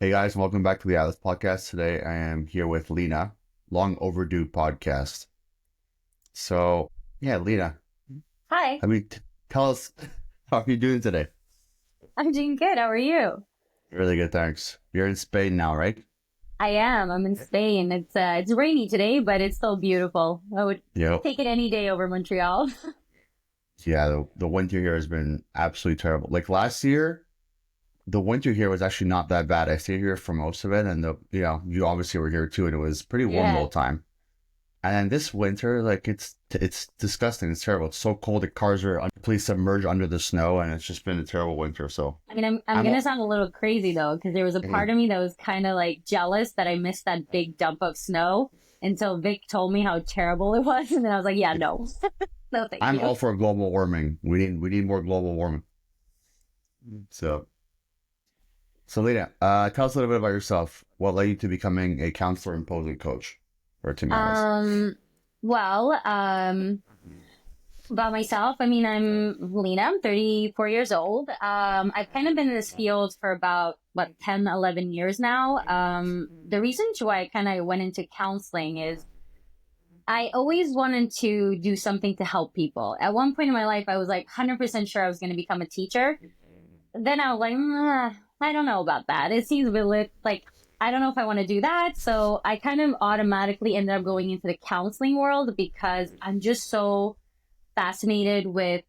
Hey guys, welcome back to the Atlas podcast. Today I am here with Lena, long overdue podcast. So, yeah, Lena, Hi, I mean, tell us how are you doing today? I'm doing good. How are you? Really good, thanks. You're in Spain now, right? I am. I'm in Spain. It's rainy today, but it's still beautiful. I would Yep. take it any day over Montreal. Yeah, the winter here has been absolutely terrible. Like last year, the winter here was actually not that bad. I stayed here for most of it, and you obviously were here too, and it was pretty warm the Yeah. whole time. And then this winter, like it's disgusting. It's terrible. It's so cold. The cars are completely submerged under the snow, and it's just been a terrible winter. So I mean, I'm I'm gonna sound a little crazy though, because there was a part mhm. of me that was kind of like jealous that I missed that big dump of snow until Vic told me how terrible it was, and then I was like, yeah, no, no, thank I'm you. all for global warming. We need more global warming. So Lena, tell us a little bit about yourself. What led you to becoming a counselor and posing coach or team analyst? Um, well, about myself, I mean, I'm Lena. I'm 34 years old. I've kind of been in this field for about, 10, 11 years now. The reason why I kind of went into counseling is I always wanted to do something to help people. At one point in my life, I was like 100% sure I was going to become a teacher. Then I was like, I don't know about that. It seems really like, I don't know if I want to do that. So I kind of automatically ended up going into the counseling world because I'm just so fascinated with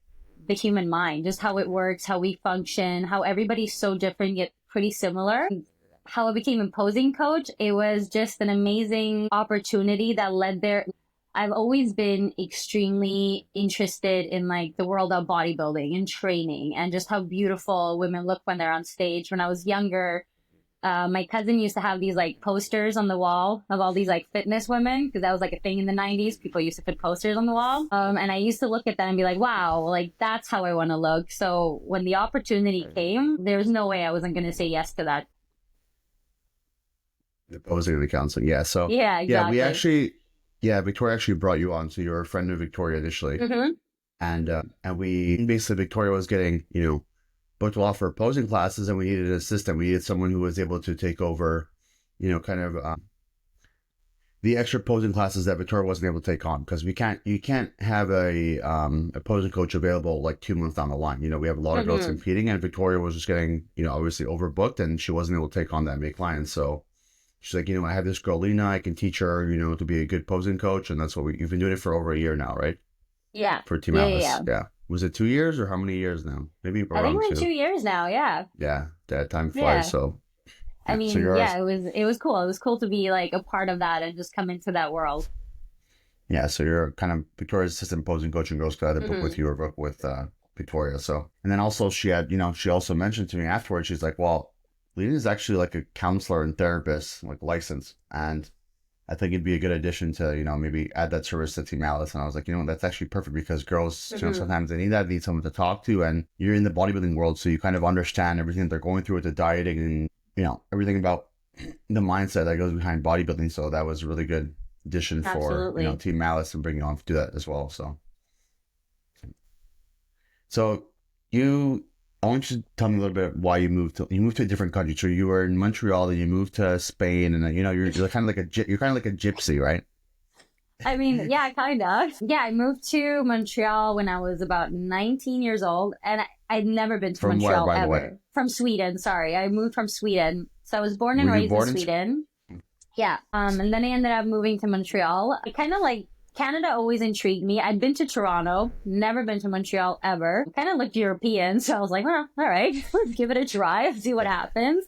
the human mind, just how it works, how we function, how everybody's so different yet pretty similar. How I became a posing coach, it was just an amazing opportunity that led there. I've always been extremely interested in like the world of bodybuilding and training and just how beautiful women look when they're on stage. When I was younger, my cousin used to have these like posters on the wall of all these like fitness women because that was like a thing in the 90s. People used to put posters on the wall. And I used to look at that and be like, wow, like that's how I want to look. So when the opportunity came, there's no way I wasn't going to say yes to that. The posing and the counseling. Yeah. So Yeah, yeah, we exactly. actually yeah, Victoria actually brought you on. So you were a friend of Victoria initially. Mm-hmm. And we basically Victoria was getting, booked a lot for posing classes, and we needed an assistant. We needed someone who was able to take over, kind of the extra posing classes that Victoria wasn't able to take on because you can't have a posing coach available like 2 months down the line. We have a lot of girls Mm-hmm. competing, and Victoria was just getting, obviously overbooked, and she wasn't able to take on that many clients. So she's like, I have this girl Lena, I can teach her, to be a good posing coach, and that's what you've been doing it for over a year now, right? Yeah. For Team Yeah, yeah, yeah. Alice, yeah. Was it 2 years or how many years now? Maybe I think around we're in 2 two. years now. Yeah. Yeah, that time flies. Yeah. So I yeah, so mean, you're yeah, it was cool. It was cool to be like a part of that and just come into that world. yeah, so you're kind of Victoria's assistant posing coach and girls got a book with Mm-hmm. you or book with Victoria. So and then also she had, she also mentioned to me afterwards, she's like, well, Lena is actually like a counselor and therapist, like licensed, and I think it'd be a good addition to, maybe add that service to Team Alice. And I was like, that's actually perfect because girls, Mm-hmm. sometimes they need that, they need someone to talk to. And you're in the bodybuilding world, so you kind of understand everything that they're going through with the dieting and, everything about the mindset that goes behind bodybuilding. So that was a really good addition for, Absolutely. Team Alice and bringing on to do that as well. So you, I want you to tell me a little bit why you moved to a different country. So you were in Montreal, and you moved to Spain, and then, you're kind of like you're kind of like a gypsy, right? I mean, yeah, kind of. Yeah, I moved to Montreal when I was about 19 years old, and I'd never been to From where, Montreal by the way? ever. From Sweden, sorry. I moved from Sweden. So I was born and Were you raised in born in? Sweden. Yeah. And then I ended up moving to Montreal. I kind of like Canada always intrigued me. I'd been to Toronto, never been to Montreal ever. Kind of looked European, so I was like, well, all right, let's give it a try, see what happens.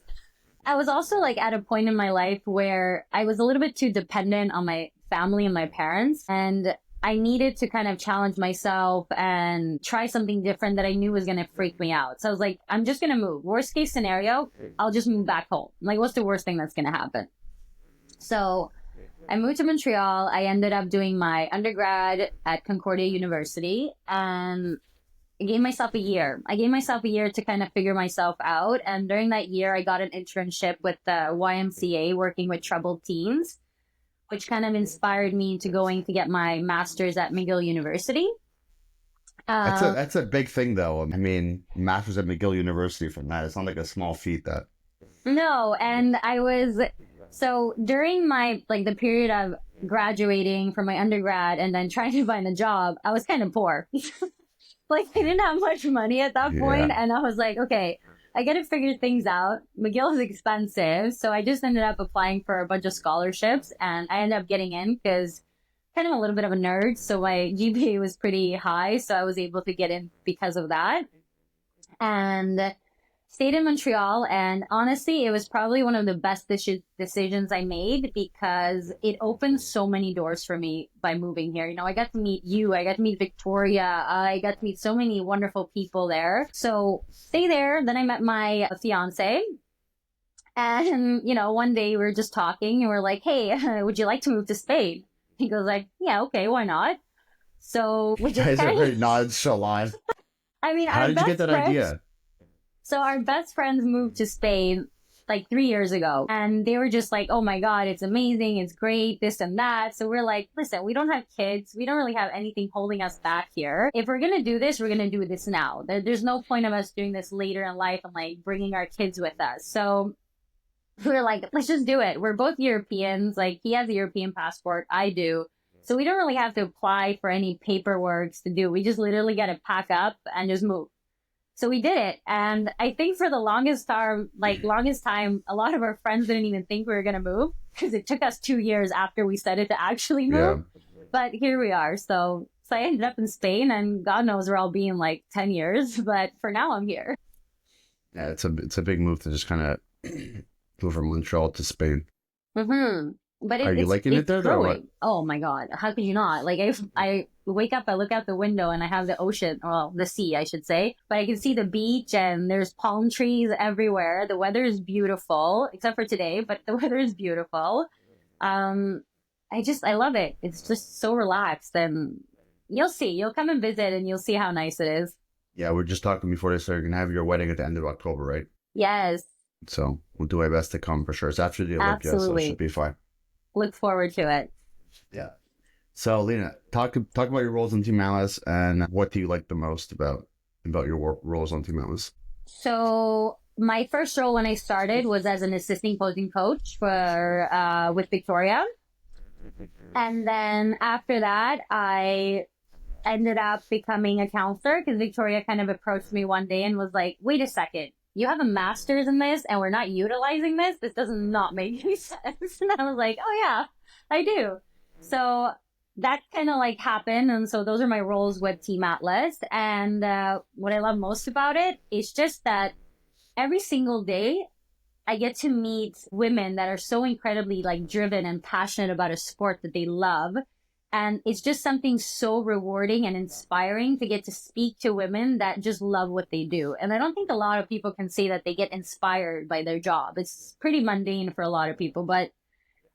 I was also like at a point in my life where I was a little bit too dependent on my family and my parents. And I needed to kind of challenge myself and try something different that I knew was going to freak me out. So I was like, I'm just going to move. Worst case scenario, I'll just move back home. Like, what's the worst thing that's going to happen? So I moved to Montreal. I ended up doing my undergrad at Concordia University and I gave myself a year. I gave myself a year to kind of figure myself out. And during that year, I got an internship with the YMCA working with troubled teens, which kind of inspired me into going to get my master's at McGill University. Um, That's a big thing though. I mean, masters at McGill University from that. It's not like a small feat that. No, and so during my, like, the period of graduating from my undergrad and then trying to find a job, I was kind of poor. Like, I didn't have much money at that Yeah. point, and I was like, okay, I gotta figure things out. McGill is expensive, so I just ended up applying for a bunch of scholarships, and I ended up getting in because kind of a little bit of a nerd, so my GPA was pretty high, so I was able to get in because of that. And stayed in Montreal. And honestly, it was probably one of the best decisions I made because it opened so many doors for me by moving here. You know, I got to meet you, I got to meet Victoria, I got to meet so many wonderful people there. So stay there. Then I met my fiance. And, you know, one day we were just talking and we're like, hey, would you like to move to Spain? He goes like, yeah, okay, why not? So we You just guys are kind of, very nonchalant. I mean, How our did you get best that friends. idea? So our best friends moved to Spain like 3 years ago, and they were just like, "Oh my god, it's amazing, it's great, this and that." So we're like, "Listen, we don't have kids, we don't really have anything holding us back here. If we're gonna do this, we're gonna do this now. There's no point of us doing this later in life and like bringing our kids with us." So we were like, "Let's just do it." We're both Europeans. Like he has a European passport, I do. So we don't really have to apply for any paperwork to do. We just literally got to pack up and just move. So we did it. And I think for the longest time, a lot of our friends didn't even think we were going to move because it took us 2 years after we said it to actually move. Yeah. But here we are. So I ended up in Spain and God knows where I'll be in like 10 years. But for now, I'm here. Yeah, it's a big move to just kind of go from Montreal to Spain. Mm-hmm. But Are you liking it it's there or what? growing. Oh my God. How could you not? Like I wake up, I look out the window and I have the ocean, well, the sea, I should say, but I can see the beach and there's palm trees everywhere. The weather is beautiful, except for today, but the weather is beautiful. Um, I love it. It's just so relaxed and you'll see. You'll come and visit and you'll see how nice it is. Yeah, we're just talking before this. So you're gonna have your wedding at the end of October, right? Yes, So we'll do our best to come for sure. It's after the Olympia, so it should absolutely. be fine. Look forward to it. Yeah. So Lena, talk about your roles on Team Alice and what do you like the most about your roles on Team Alice? So my first role when I started was as an assisting posing coach for with Victoria, and then after that, I ended up becoming a counselor because Victoria kind of approached me one day and was like, "Wait a second, you have a master's in this, and we're not utilizing this. This does not make any sense." And I was like, "Oh yeah, I do." So that kind of like happened, and so those are my roles with Team Atlas. And what I love most about it is just that every single day I get to meet women that are so incredibly like driven and passionate about a sport that they love. And it's just something so rewarding and inspiring to get to speak to women that just love what they do. And I don't think a lot of people can say that they get inspired by their job. It's pretty mundane for a lot of people, but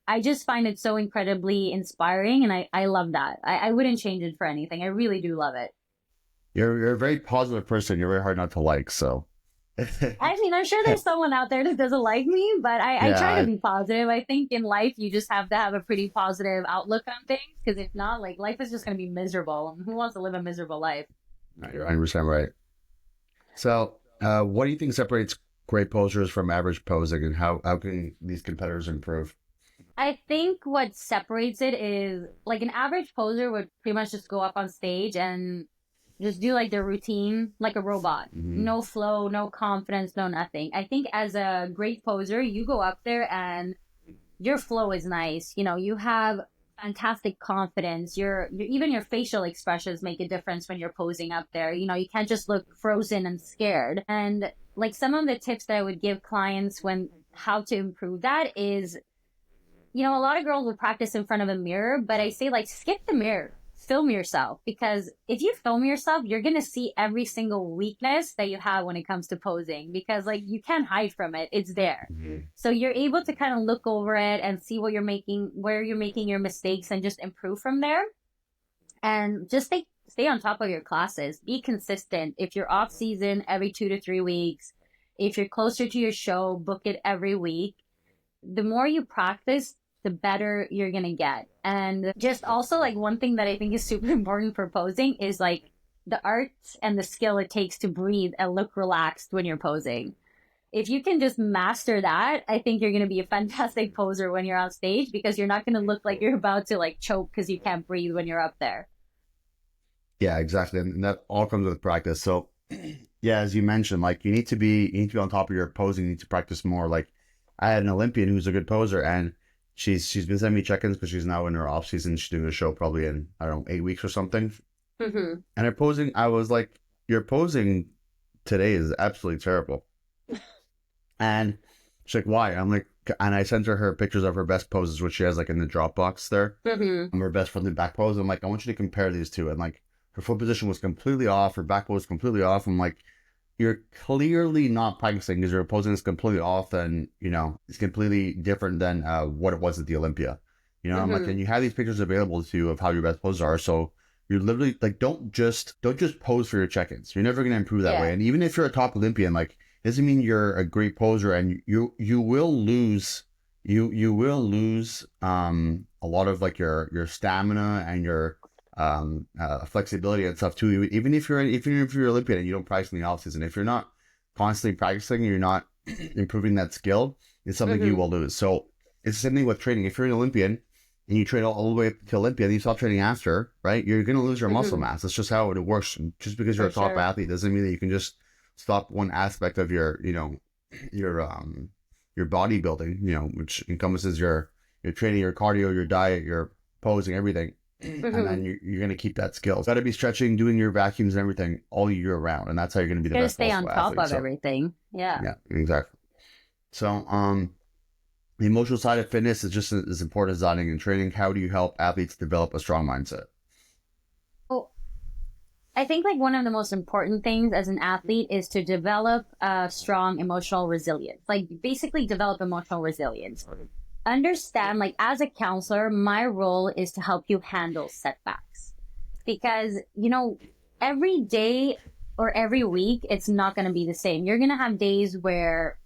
I just find it so incredibly inspiring. And I love that. I wouldn't change it for anything. I really do love it. You're a very positive person. You're very hard not to like. So I mean, I'm sure there's someone out there that doesn't like me, but I try to yeah, be positive. I think in life, you just have to have a pretty positive outlook on things because if not, like, life is just going to be miserable. Who wants to live a miserable life? you're 100% right. So what do you think separates great posers from average posing, and how can these competitors improve? I think what separates it is like an average poser would pretty much just go up on stage and just do like their routine like a robot. Hmm. No flow, no confidence, no nothing. I think as a great poser, you go up there and your flow is nice. You know, you have fantastic confidence. Even your facial expressions make a difference when you're posing up there. You know, you can't just look frozen and scared. And like some of the tips that I would give clients when how to improve that is, you know, a lot of girls would practice in front of a mirror, but I say like skip the mirror. Film yourself because if you film yourself, you're going to see every single weakness that you have when it comes to posing because like you can't hide from it. It's there. Hmm. So you're able to kind of look over it and see what you're making, where you're making your mistakes and just improve from there. And just stay on top of your classes. Be consistent. If you're off season every 2 to 3 weeks, if you're closer to your show, book it every week. The more you practice, the better you're gonna get. And just also like one thing that I think is super important for posing is like the art and the skill it takes to breathe and look relaxed when you're posing. If you can just master that, I think you're going to be a fantastic poser when you're on stage because you're not going to look like you're about to like choke because you can't breathe when you're up there. Yeah, exactly. And that all comes with practice. So yeah, as you mentioned, like you need to be on top of your posing, you need to practice more. Like I had an Olympian who's a good poser and she's been sending me check-ins because she's now in her off season. She's doing a show probably in, I don't know, 8 weeks or something. Mm-hmm. And her posing, I was like, your posing today is absolutely terrible. And she's like, why? I'm like, and I sent her pictures of her best poses, which she has like in the Dropbox there. Mm-hmm. Her best front and back pose. I'm like, I want you to compare these two. And like, her foot position was completely off. Her back pose was completely off. I'm like, you're clearly not practicing because your posing is completely off and, it's completely different than what it was at the Olympia. I'm like, Mm-hmm. and you have these pictures available to you of how your best poses are. So you're literally like, don't just pose for your check-ins. You're never going to improve that way. Yeah. And even if you're a top Olympian, like, doesn't mean you're a great poser and you will lose you will lose a lot of like your stamina and your flexibility and stuff too. Even if you're Olympian and you don't practice in the off season, if you're not constantly practicing, you're not improving that skill. It's something you Mm-hmm. will lose. So it's the same thing with training. If you're an Olympian and you train all the way up to Olympia, and you stop training after, right? You're going to lose your muscle Mm-hmm. mass. That's just how it works. Just because you're For a top sure. athlete doesn't mean that you can just stop one aspect of your your bodybuilding, which encompasses your training, your cardio, your diet, your posing, everything. And Mm-hmm. then you're going to keep that skill. Got to be stretching, doing your vacuums and everything all year round, and that's how you're going to be the Got to best stay possible on top athlete. of So everything. Yeah. yeah, exactly. So the emotional side of fitness is just as important as dieting and training. How do you help athletes develop a strong mindset? Oh, I think like one of the most important things as an athlete is to develop a strong emotional resilience. Like basically develop emotional resilience. Understand like as a counselor, my role is to help you handle setbacks. Because, every day or every week it's not going to be the same. You're going to have days where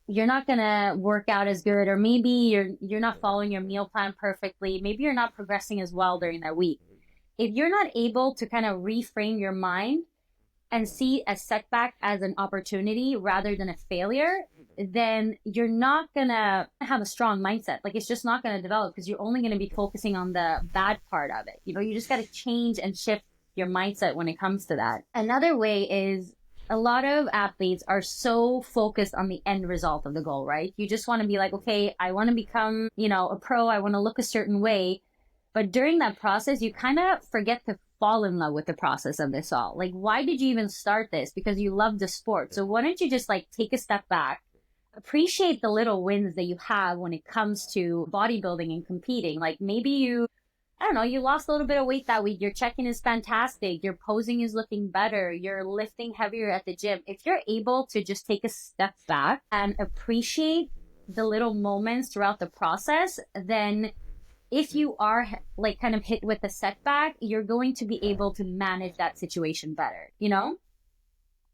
you're not going to work out as good or maybe you're not following your meal plan perfectly. Maybe you're not progressing as well during that week. If you're not able to kind of reframe your mind and see a setback as an opportunity rather than a failure, then you're not gonna have a strong mindset. Like it's just not gonna develop because you're only gonna be focusing on the bad part of it. You just gotta change and shift your mindset when it comes to that. Another way is a lot of athletes are so focused on the end result of the goal, right? You just want to be like, okay, I want to become, a pro. I want to look a certain way. But during that process, you kind of forget to fall in love with the process of this all. Like, why did you even start this? Because you love the sport. So why don't you just like take a step back, appreciate the little wins that you have when it comes to bodybuilding and competing? Like maybe I don't know, you lost a little bit of weight that week. Your check-in is fantastic. Your posing is looking better. You're lifting heavier at the gym. If you're able to just take a step back and appreciate the little moments throughout the process, then if you are like kind of hit with a setback, you're going to be able to manage that situation better, you know?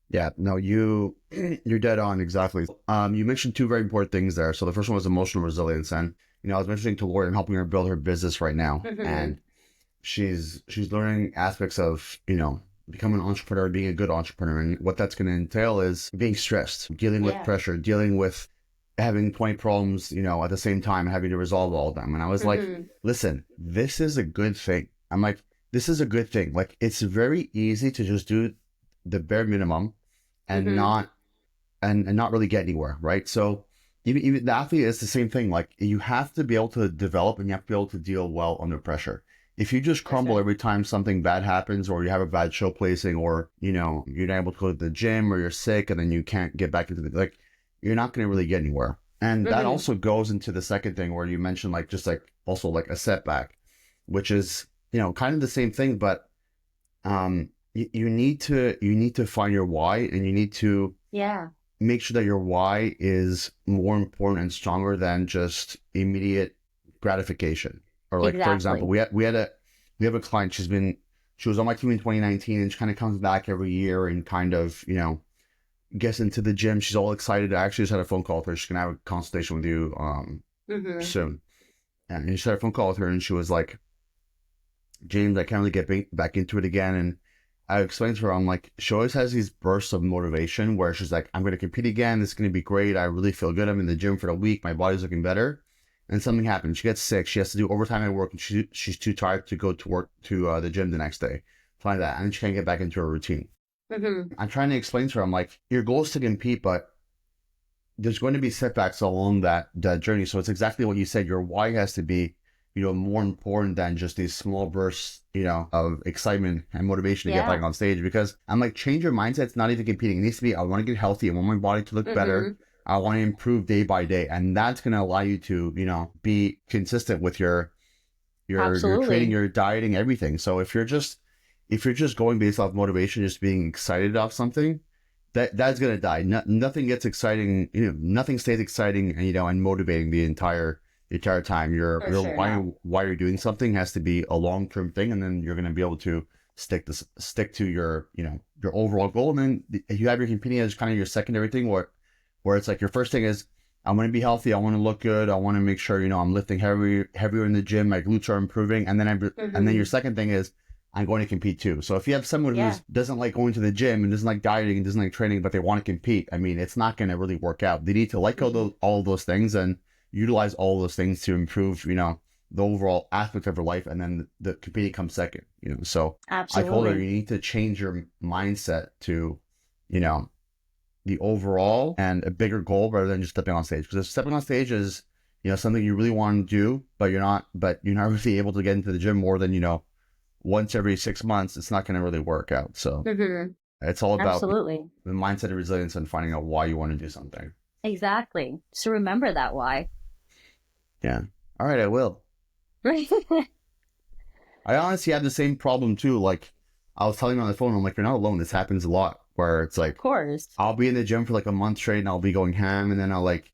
Yeah, no, you're dead on exactly. You mentioned two very important things there. So the first one was emotional resilience, and I was mentioning to Lori, I'm helping her build her business right now, Mm-hmm. and she's learning aspects of becoming an entrepreneur, being a good entrepreneur, and what that's going to entail is being stressed, dealing with Yeah. pressure, dealing with having 20 problems, at the same time, having to resolve all of them. And I was like, Mm-hmm. listen, this is a good thing. I'm like, this is a good thing. Like, it's very easy to just do the bare minimum and Mm-hmm. not really get anywhere, right? So even the athlete is the same thing. Like you have to be able to develop and you have to be able to deal well under pressure. If you just For crumble sure. every time something bad happens or you have a bad show placing or you're not able to go to the gym or you're sick and then you can't get back into the like you're not going to really get anywhere. And that Mm-hmm. also goes into the second thing where you mentioned like just like also like a setback, which is kind of the same thing, but you need to find your why and you need to Yeah. make sure that your why is more important and stronger than just immediate gratification. Or like for example, Exactly. we have a client. She was on my team in 2019, and she kind of comes back every year and kind of gets into the gym. She's all excited. I actually just had a phone call with her. She's gonna have a consultation with you Mm-hmm. soon. And she had a phone call with her, and she was like, James, I can't really get back into it again, and I explained to her, I'm like, she always has these bursts of motivation where she's like, I'm going to compete again. This is going to be great. I really feel good. I'm in the gym for a week. My body's looking better. And something happens. She gets sick. She has to do overtime at work, and she's too tired to go to work to the gym the next day. Find that. And she can't get back into her routine. Mm-hmm. I'm trying to explain to her, I'm like, your goal is to compete, but there's going to be setbacks along that journey. So it's exactly what you said. Your why has to be, more important than just these small bursts, of excitement and motivation to get back Yeah. on stage. Because I'm like, change your mindset. It's not even competing. It needs to be, I want to get healthy. I want my body to look better. Mm-hmm. I want to improve day by day. And that's going to allow you to, be consistent with your training, Absolutely. your dieting, everything. So if you're just going based off motivation, just being excited about something, that's gonna die. Nothing gets exciting. Nothing stays exciting, and motivating the entire time. Your For your sure. why No. why you're doing something has to be a long-term thing, and then you're gonna be able to stick to your overall goal. And then you have your competing as kind of your secondary thing, where it's like your first thing is, I want to be healthy. I want to look good. I want to make sure, I'm lifting heavier in the gym. My glutes are improving. And then your Mm-hmm. second thing is, I'm going to compete too. So if you have someone who Yeah. doesn't like going to the gym and doesn't like dieting and doesn't like training, but they want to compete, I mean, it's not going to really work out. They need to like Mm-hmm. all those things and utilize all those things to improve, the overall aspect of their life. And then the competing comes second. So I told her, Absolutely. you need to change your mindset to, you know, the overall and a bigger goal rather than just stepping on stage. Because if stepping on stage is, something you really want to do, but you're not really able to get into the gym more than, once every 6 months, it's not going to really work out. So Mm-hmm. it's all about Absolutely. the mindset of resilience and finding out why you want to do something. Exactly. So remember that why. Yeah. All right, I will. Right. I honestly had the same problem too. Like, I was telling her on the phone, I'm like, you're not alone. This happens a lot where it's Of like, course. I'll be in the gym for like a month straight and I'll be going ham. And then I'll like,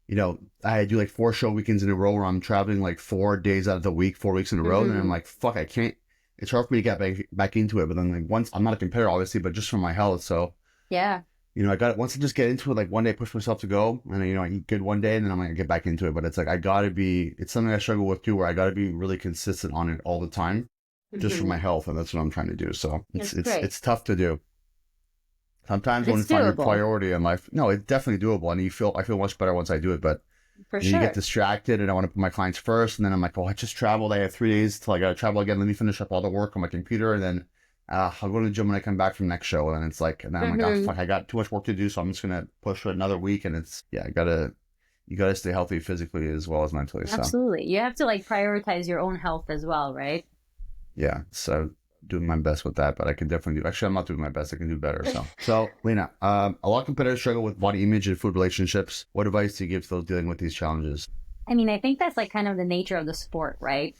I do like 4 show weekends in a row where I'm traveling like 4 days out of the week, 4 weeks in a row. And then I'm Mm-hmm. like, fuck, I can't. It's hard for me to get back into it. But then like once I'm not a competitor, obviously, but just for my health. So, Yeah. I got it. Once I just get into it, like one day I push myself to go and, I eat good one day and then I'm going to get back into it. But it's like, it's something I struggle with too, where I got to be really consistent on it all the time just for my Mm-hmm. health. And that's what I'm trying to do. So it's, That's it's, great. it's tough to do. Sometimes But when you it's find your doable. priority in life, no, it's definitely doable, and I feel much better once I do it. But For you get sure. distracted, and I want to put my clients first, and then I'm like, oh, I just traveled. I have 3 days till I got to travel again. Let me finish up all the work on my computer, and then I'll go to the gym when I come back from next show. And it's like, and then I'm like, oh Mm-hmm. fuck, I got too much work to do, so I'm just gonna push for another week. And it's you gotta stay healthy physically as well as mentally. So Absolutely. You have to like prioritize your own health as well, right? yeah, so doing my best with that, but I can definitely do. Actually, I'm not doing my best. I can do better. So Lena, a lot of competitors struggle with body image and food relationships. What advice do you give to those dealing with these challenges? I mean, I think that's like kind of the nature of the sport, right?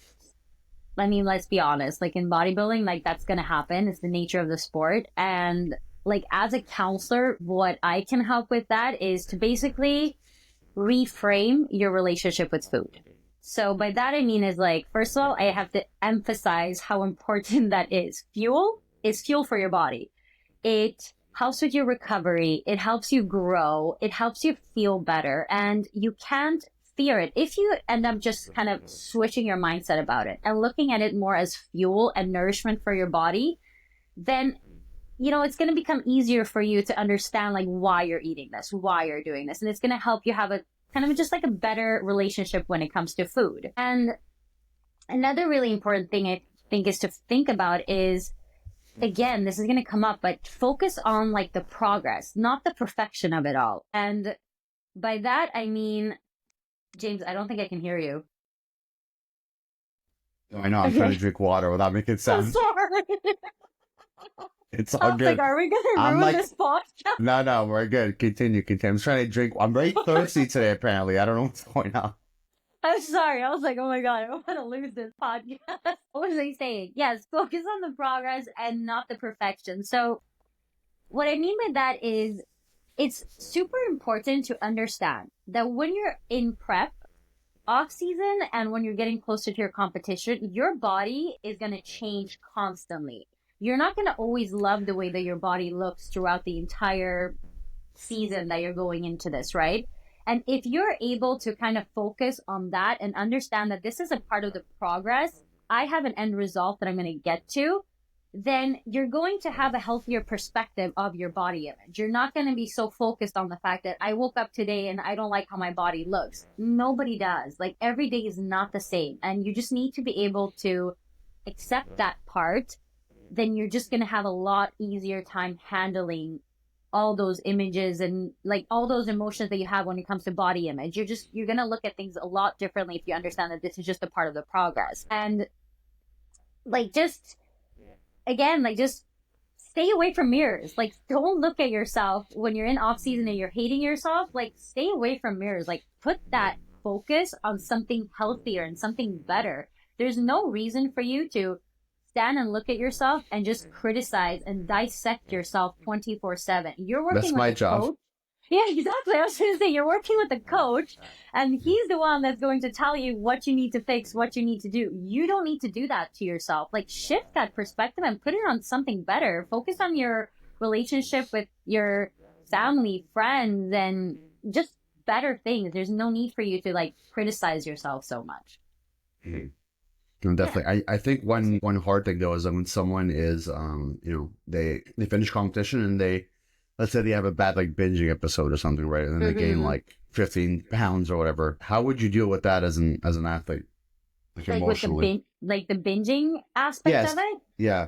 I mean, let's be honest, like in bodybuilding, like that's going to happen. It's the nature of the sport. And like as a counselor, what I can help with that is to basically reframe your relationship with food. So by that I mean is like, first of all, I have to emphasize how important that is. Fuel is fuel for your body. It helps with your recovery. It helps you grow. It helps you feel better. And you can't fear it. If you end up just kind of switching your mindset about it and looking at it more as fuel and nourishment for your body, then it's going to become easier for you to understand like why you're eating this, why you're doing this. And it's going to help you have a kind of just like a better relationship when it comes to food. And another really important thing I think is to think about is, again, this is going to come up, but focus on like the progress, not the perfection of it all. And by that, I mean, James, I don't think I can hear you. I know I'm trying to Okay. drink water without making So sound. sorry. It's I all was like, good. are we going to I'm ruin like, this podcast? no, no, we're good. Continue. I'm trying to drink. I'm very thirsty today. Apparently, I don't know what's going on. I'm sorry. I was like, oh my God, I don't want to lose this podcast. What was I saying? Yes, focus on the progress and not the perfection. So, what I mean by that is it's super important to understand that when you're in prep, off season, and when you're getting closer to your competition, your body is going to change constantly. You're not going to always love the way that your body looks throughout the entire season that you're going into this, right? And if you're able to kind of focus on that and understand that this is a part of the progress, I have an end result that I'm going to get to, then you're going to have a healthier perspective of your body image. You're not going to be so focused on the fact that I woke up today and I don't like how my body looks. Nobody does. Like, every day is not the same. And you just need to be able to accept that part. Then you're just going to have a lot easier time handling all those images and like all those emotions that you have when it comes to body image. You're going to look at things a lot differently if you understand that this is just a part of the progress. And like, just again, like, just stay away from mirrors. Like, don't look at yourself when you're in off season and you're hating yourself. Like, stay away from mirrors. Like, put that focus on something healthier and something better. There's no reason for you to stand and look at yourself and just criticize and dissect yourself 24/7. You're That's working with my a job. coach. Yeah, exactly. I was going to say, you're working with a coach, and he's the one that's going to tell you what you need to fix, what you need to do. You don't need to do that to yourself. Like, shift that perspective and put it on something better. Focus on your relationship with your family, friends, and just better things. There's no need for you to like criticize yourself so much. No, definitely. I think one hard thing though is that when someone is they finish competition and they, let's say they have a bad like binging episode or something, right? And then they gain like 15 pounds or whatever. How would you deal with that as an athlete? Like Like with emotionally? the binging aspect Yes. of it. Yeah.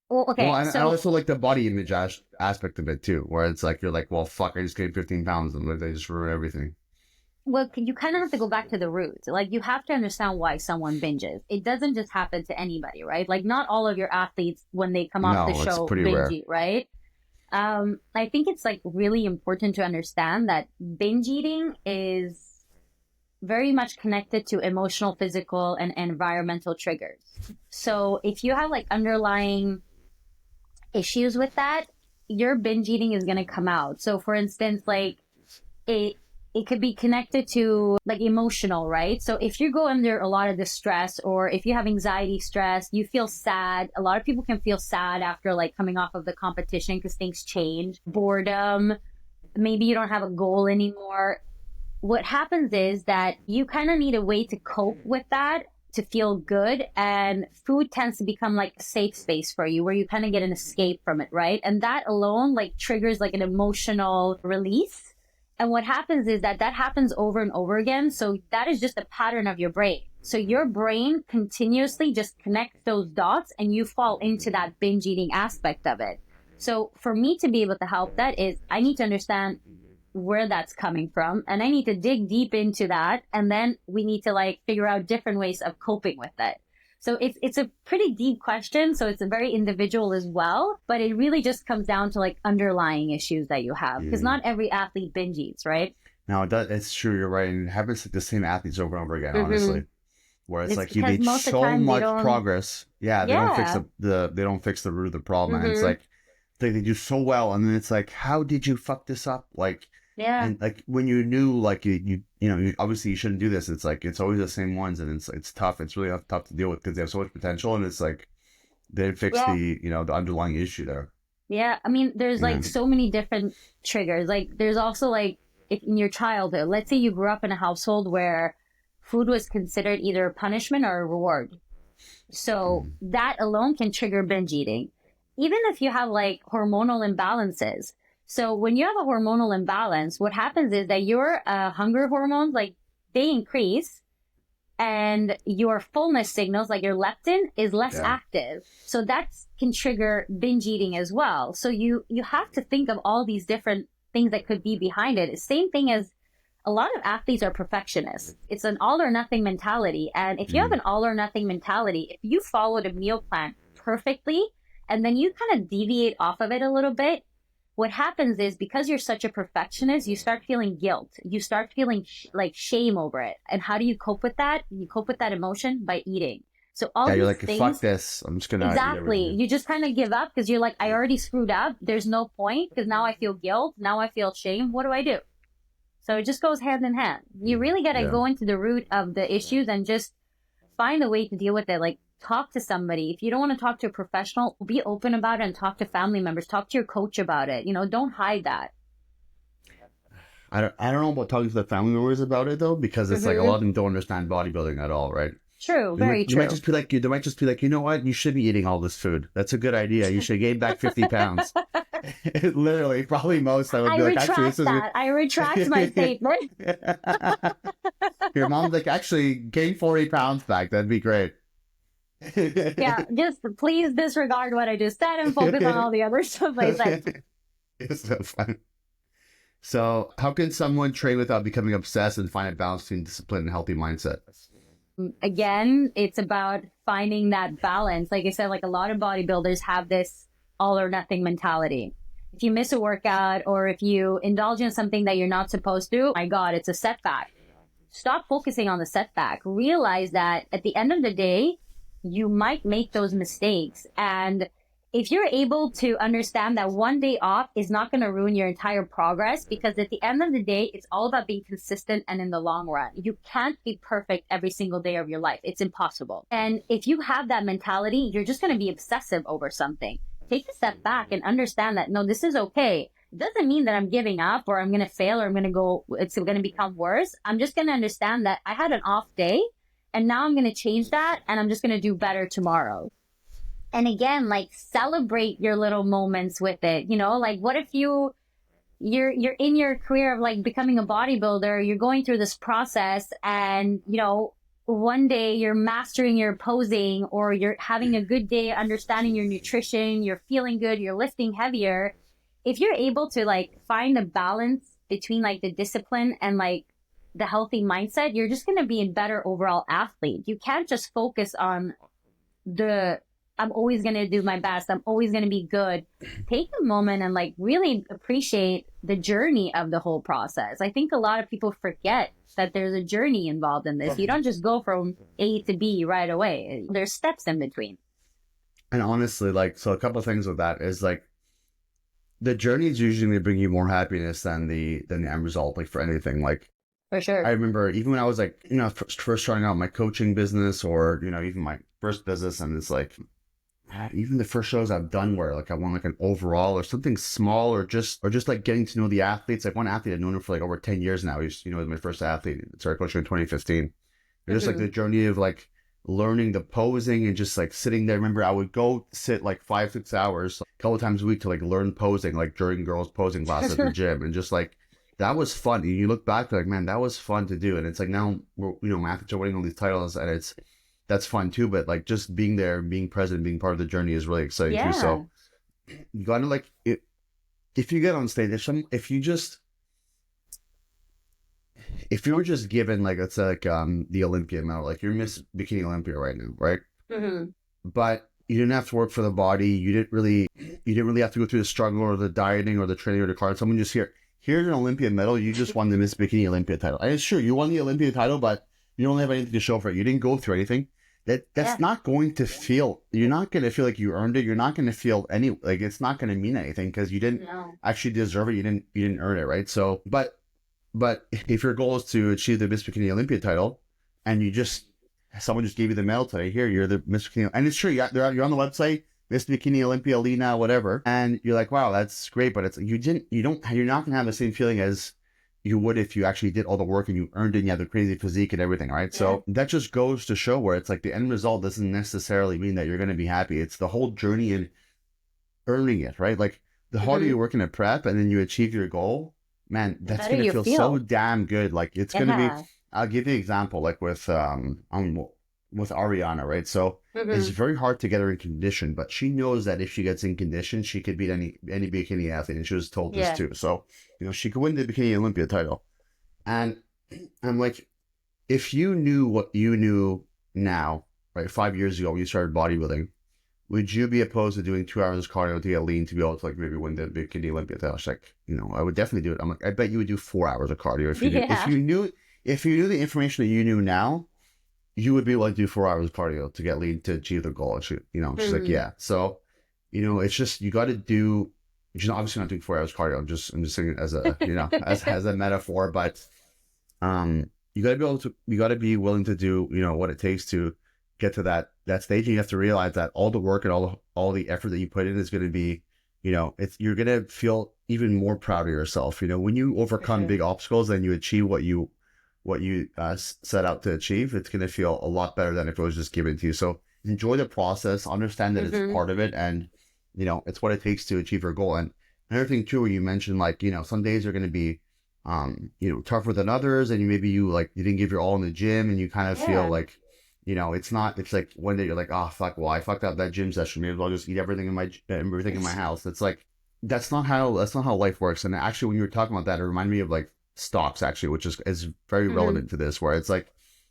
Well, Well, okay, and so also like the body image aspect of it too, where it's like you're like, well, fuck, I just gained 15 pounds and like, they just ruin everything. well, you kind of have to go back to the roots. Like, you have to understand why someone binges. It doesn't just happen to anybody, right? Like, not all of your athletes, when they come off the No, it's show, pretty binge rare. eat, right? I think it's like really important to understand that binge eating is very much connected to emotional, physical, and environmental triggers. So if you have like underlying issues with that, your binge eating is going to come out. So for instance, like, it it could be connected to like emotional, right? So if you go under a lot of distress, or if you have anxiety, stress, you feel sad. A lot of people can feel sad after like coming off of the competition because things change. Boredom, maybe you don't have a goal anymore. What happens is that you kind of need a way to cope with that, to feel good, and food tends to become like a safe space for you where you kind of get an escape from it, right? And that alone like triggers like an emotional release. And what happens is that happens over and over again. So that is just a pattern of your brain. So your brain continuously just connects those dots and you fall into that binge eating aspect of it. So for me to be able to help that is I need to understand where that's coming from, and I need to dig deep into that, and then we need to like figure out different ways of coping with it. So it's a pretty deep question, so it's a very individual as well, but it really just comes down to like underlying issues that you have, because not every athlete binge eats, right? No, it's true. You're right, and it happens to the same athletes over and over again. Honestly, where it's It's like you because made most of the so time they much don't. progress. Yeah, they don't fix Yeah. they don't fix the root of the problem, and it's like they do so well, and then it's like, how did you fuck this up? Like, Yeah. and like when you knew, like obviously you shouldn't do this. It's like it's always the same ones, and it's tough. It's really tough to deal with because they have so much potential, and it's like they didn't fix Yeah. the the underlying issue there. Yeah, I mean, there's Yeah. like so many different triggers. Like, there's also like, if in your childhood, let's say you grew up in a household where food was considered either a punishment or a reward. So that alone can trigger binge eating. Even if you have like hormonal imbalances. So when you have a hormonal imbalance, what happens is that your hunger hormones, like, they increase, and your fullness signals, like your leptin, is less Yeah. active. So that can trigger binge eating as well. So you have to think of all these different things that could be behind it. Same thing as a lot of athletes are perfectionists. It's an all or nothing mentality. And if you have an all or nothing mentality, if you followed a meal plan perfectly and then you kind of deviate off of it a little bit, what happens is, because you're such a perfectionist, you start feeling guilt. You start feeling like shame over it. And how do you cope with that? You cope with that emotion by eating. So all Yeah, you're these like, fuck things, this. I'm just gonna eat exactly. everything. You just kind of give up because you're like, I already screwed up. There's no point because now I feel guilt. Now I feel shame. What do I do? So it just goes hand in hand. You really got to Yeah. go into the root of the issues and just find a way to deal with it. Like, talk to somebody. If you don't want to talk to a professional, be open about it and talk to family members. Talk to your coach about it. Don't hide that. I don't know about talking to the family members about it though, because it's like a lot of them don't understand bodybuilding at all, right? True, They might, very they might true. just be like, they might just be like, you know what? You should be eating all this food. That's a good idea. You should gain back 50 pounds. Literally, probably most, I would I be like, actually, retract this is that. I retract my statement. your mom's like, actually, gain 40 pounds back. That'd be great. Yeah, just please disregard what I just said and focus on all the other stuff I said. It's so fun. So, how can someone train without becoming obsessed and find a balance between discipline and healthy mindset? Again, it's about finding that balance. Like I said, like a lot of bodybuilders have this all or nothing mentality. If you miss a workout or if you indulge in something that you're not supposed to, my God, it's a setback. Stop focusing on the setback. Realize that at the end of the day, you might make those mistakes. And if you're able to understand that one day off is not going to ruin your entire progress, because at the end of the day, it's all about being consistent and in the long run. You can't be perfect every single day of your life. It's impossible. And if you have that mentality, you're just going to be obsessive over something. Take a step back and understand that, no, this is okay. It doesn't mean that I'm giving up or I'm going to fail or it's going to become worse. I'm just going to understand that I had an off day and now I'm going to change that and I'm just going to do better tomorrow. And again, like celebrate your little moments with it. Like what if you're in your career of like becoming a bodybuilder, you're going through this process and, one day you're mastering your posing or you're having a good day understanding your nutrition, you're feeling good, you're lifting heavier. If you're able to like find a balance between like the discipline and like the healthy mindset, you're just going to be a better overall athlete. You can't just focus on the I'm always going to do my best. I'm always going to be good. Take a moment and like really appreciate the journey of the whole process. I think a lot of people forget that there's a journey involved in this. You don't just go from A to B right away. There's steps in between. And honestly, like, so a couple of things with that is like, the journey is usually going to bring you more happiness than the end result, like for anything. Like, For sure. I remember even when I was like, first starting out my coaching business or, even my first business, and it's like, even the first shows I've done where like I won like an overall or something small or just like getting to know the athletes. Like one athlete I've known him for like over 10 years now. He's, was my first athlete. Started coaching in 2015. And just like the journey of like learning the posing and just like sitting there. Remember, I would go sit like 5-6 hours a couple of times a week to like learn posing, like during girls' posing class at the gym. And just like, that was fun. And you look back, like, man, that was fun to do. And it's like now, we're, my athletes are winning all these titles and that's fun too. But like just being there, being present, being part of the journey is really exciting too. So you gotta like, if you get on stage, if you were just given like, let's say like the Olympia medal, like you're Miss Bikini Olympia right now, right? But you didn't have to work for the body. You didn't really have to go through the struggle or the dieting or the training or the cardio. Someone just here's an Olympia medal. You just won the Miss Bikini Olympia title. And it's true, you won the Olympia title, but you don't have anything to show for it. You didn't go through anything. That's not going to feel. You're not going to feel like you earned it. You're not going to feel like it's not going to mean anything because you didn't actually deserve it. You didn't earn it, right? So, but if your goal is to achieve the Miss Bikini Olympia title, and someone just gave you the medal today, here you're the Miss Bikini, and it's true. You're on the website, Miss Bikini Olympia, Lena, whatever, and you're like, wow, that's great, but it's you're not going to have the same feeling as you would if you actually did all the work and you earned it and you have the crazy physique and everything, right? Yeah. So that just goes to show where it's like the end result doesn't necessarily mean that you're going to be happy. It's the whole journey and earning it, right? Like the harder you work in a prep and then you achieve your goal, man, that's going to feel so damn good. Like it's going to be, I'll give you an example, like with Ariana, right? So it's very hard to get her in condition, but she knows that if she gets in condition, she could beat any bikini athlete, and she was told this too. So, she could win the Bikini Olympia title. And I'm like, if you knew what you knew now, right, 5 years ago when you started bodybuilding, would you be opposed to doing 2 hours of cardio to get lean to be able to like maybe win the Bikini Olympia title? She's like, I would definitely do it. I'm like, I bet you would do 4 hours of cardio if you did. If you knew the information that you knew now, you would be able to do 4 hours of cardio to get lean to achieve the goal. And she's like, yeah. So, it's just, you got to do, she's obviously not doing 4 hours cardio. I'm just saying it as a, as a metaphor, but, you got to be willing to do, what it takes to get to that stage. And you have to realize that all the work and all the effort that you put in is going to be, you're going to feel even more proud of yourself. When you overcome big obstacles and you achieve what you what you set out to achieve, it's going to feel a lot better than if it was just given to you. So enjoy the process, understand that it's Mm-hmm. part of it, and it's what it takes to achieve your goal. And another thing too, where you mentioned like some days are going to be tougher than others, and maybe you didn't give your all in the gym, and you kind of feel Yeah. like it's like one day you're like, oh fuck, well I fucked up that gym session, maybe I'll just eat everything in my house. It's like that's not how life works. And actually, when you were talking about that, it reminded me of like stocks actually, which is very Mm-hmm. relevant to this, where it's like,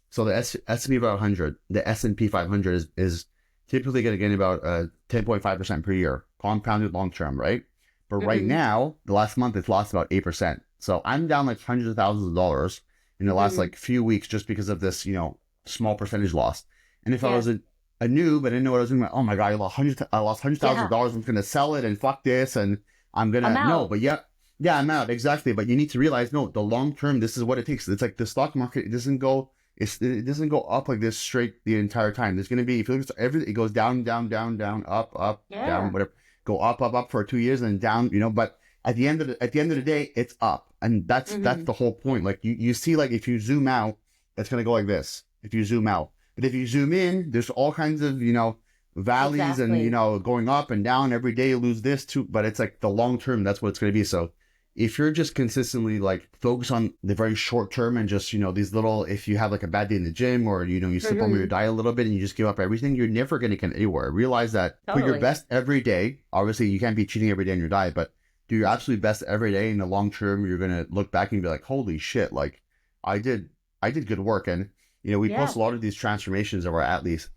so the S&P 500, the S&P 500 is typically going to get about 10.5% per year, compounded long term, right? But right Mm-hmm. now, the last month, it's lost about 8%. So I'm down like hundreds of thousands of dollars in the last Mm-hmm. like few weeks just because of this, small percentage loss. And if I Yeah. was a noob, I didn't know what I was doing. Like, oh my god, I lost hundreds of thousands of Yeah. dollars. I'm gonna sell it and fuck this, and I'm I'm gonna no. out. But yeah, yeah, I'm out exactly. But you need to realize, no, the long term, this is what it takes. It's like the stock market. It doesn't go up like this straight the entire time. There's gonna be, if you look at everything, it goes down, down, down, down, up, down, Yeah. whatever. Go up for 2 years and then down. But at the end of the day, it's up, and that's Mm-hmm. the whole point. Like you see, like if you zoom out, it's gonna go like this. If you zoom out, but if you zoom in, there's all kinds of valleys and Exactly. going up and down every day. You lose this too, but it's like the long term. That's what it's gonna be. So if you're just consistently like focus on the very short term and just these little, if you have like a bad day in the gym or you slip over your Mm-hmm. diet a little bit and you just give up everything, you're never going to get anywhere. Realize that put your Totally. best every day. Obviously you can't be cheating every day in your diet, but do your absolute best every day. In the long term, you're going to look back and be like, holy shit, like i did I did good work. And we Yeah. post a lot of these transformations of our athletes,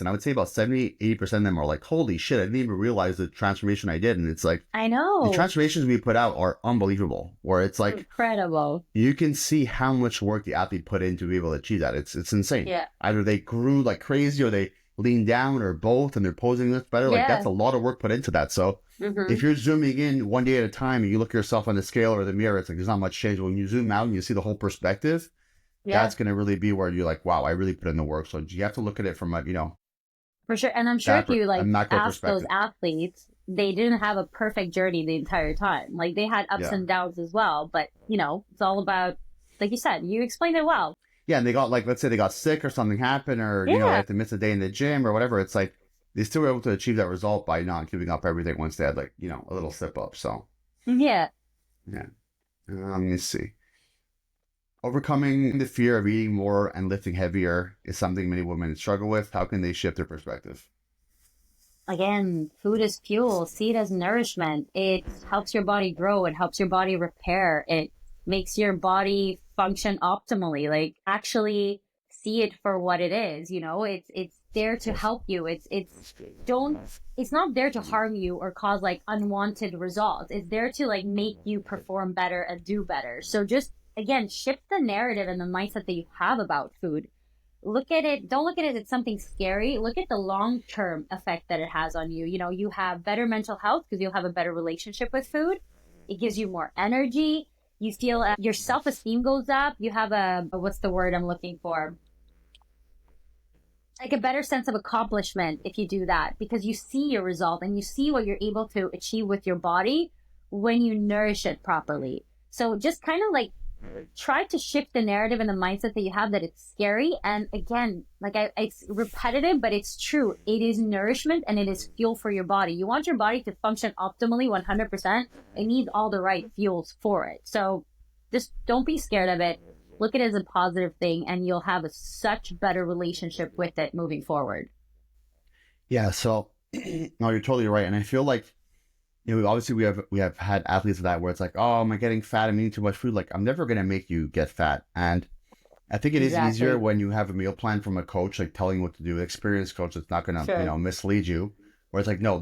and I would say about 70-80% of them are like, holy shit, I didn't even realize the transformation I did. And it's like I the know. transformations we put out are unbelievable, where it's like Incredible. you can see how much work the athlete put in to be able to achieve that. It's insane. Yeah. Either they grew like crazy or they leaned down or both, and they're posing this better. Like that's Yeah. a lot of work put into that. So if Mm-hmm. you're zooming in one day at a time and you look at yourself on the scale or the mirror, it's like there's not much change. When you zoom out and you see the whole perspective, Yeah. that's going to really be where you're like, wow, I really put in the work. So you have to look at it from For sure. And I'm sure if you a like macro ask those perspective. athletes, they didn't have a perfect journey the entire time. Like they had ups Yeah. and downs as well. But, it's all about, like you said, you explained it well. Yeah, and they got like, let's say they got sick or something happened, or they Yeah. have to miss a day in the gym or whatever. It's like they still were able to achieve that result by not giving up everything once they had like a little slip up. So Yeah. yeah, let me see. Overcoming the fear of eating more and lifting heavier is something many women struggle with. How can they shift their perspective? Again, food is fuel, see it as nourishment. It helps your body grow, it helps your body repair, it makes your body function optimally. Like actually see it for what it is, it's there to help you. Don't it's not there to harm you or cause like unwanted results. It's there to like make you perform better and do better. So just again, shift the narrative and the mindset that you have about food. Look at it, don't look at it as something scary. Look at the long term effect that it has on you. You have better mental health because you'll have a better relationship with food. It gives you more energy. You feel your self esteem goes up. You have what's the word I'm looking for, like a better sense of accomplishment if you do that, because you see your result and you see what you're able to achieve with your body when you nourish it properly. So just kind of like try to shift the narrative and the mindset that you have that it's scary. And again, like it's repetitive, but it's true. It is nourishment and it is fuel for your body. You want your body to function optimally 100%. It needs all the right fuels for it. So just don't be scared of it. Look at it as a positive thing and you'll have a such better relationship with it moving forward. Yeah. So no, you're totally right, and I feel like obviously we have had athletes of that where it's like, oh, am I getting fat? I'm eating too much food. Like I'm never gonna make you get fat, and I think it is easier Exactly. when you have a meal plan from a coach, like telling you what to do, an experienced coach that's not gonna, Sure. mislead you. Where it's like, no,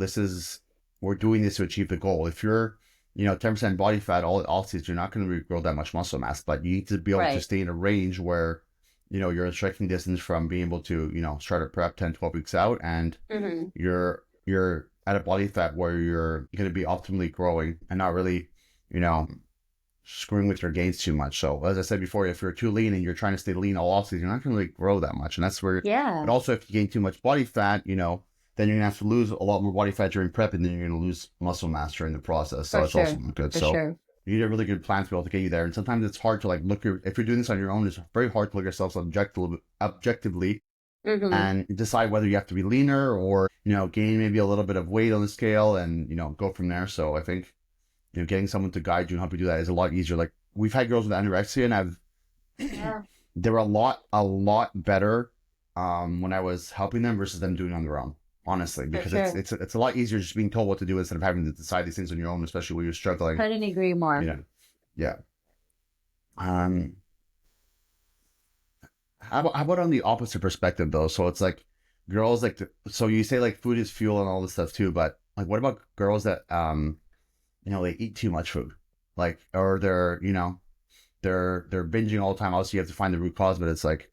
we're doing this to achieve the goal. If you're, 10% body fat all season, you're not gonna grow that much muscle mass, but you need to be able to Right. stay in a range where, you're in striking distance from being able to, start a prep 10, 12 weeks out, and Mm-hmm. you're at a body fat where you're gonna be optimally growing and not really, you know, screwing with your gains too much. So as I said before, if you're too lean and you're trying to stay lean all off season, you're not going to really grow that much. And that's where, Yeah. but also if you gain too much body fat, then you're going to have to lose a lot more body fat during prep, and then you're going to lose muscle mass during the process. So For it's also sure. not good. For So sure. You need a really good plan to be able to get you there. And sometimes it's hard to like if you're doing this on your own, it's very hard to look at yourself objectively Mm-hmm. and decide whether you have to be leaner or, gain maybe a little bit of weight on the scale and, go from there. So I think, getting someone to guide you and help you do that is a lot easier. Like we've had girls with anorexia and Yeah, they were a lot better when I was helping them versus them doing it on their own. Honestly, for because it's sure. it's a lot easier just being told what to do instead of having to decide these things on your own, especially when you're struggling. Couldn't agree more. Yeah. Um, how about on the opposite perspective though? So it's like girls like so you say like food is fuel and all this stuff too, but like what about girls that they eat too much food, like or they're binging all the time. Obviously, you have to find the root cause, but it's like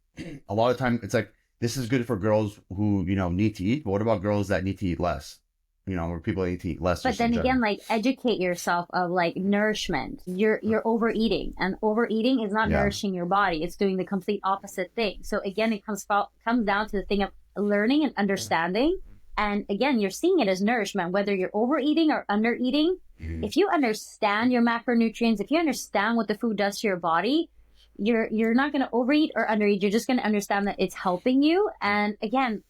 a lot of time it's like this is good for girls who need to eat. But what about girls that need to eat less? Or people that need to eat less But just in then again, general. like educate yourself of like nourishment. You're overeating, and overeating is not Yeah, nourishing your body. It's doing the complete opposite thing. So again, it comes down to the thing of learning and understanding. And again, you're seeing it as nourishment, whether you're overeating or undereating. Mhm. If you understand your macronutrients, if you understand what the food does to your body, you're not going to overeat or undereat. You're just going to understand that it's helping you. And again,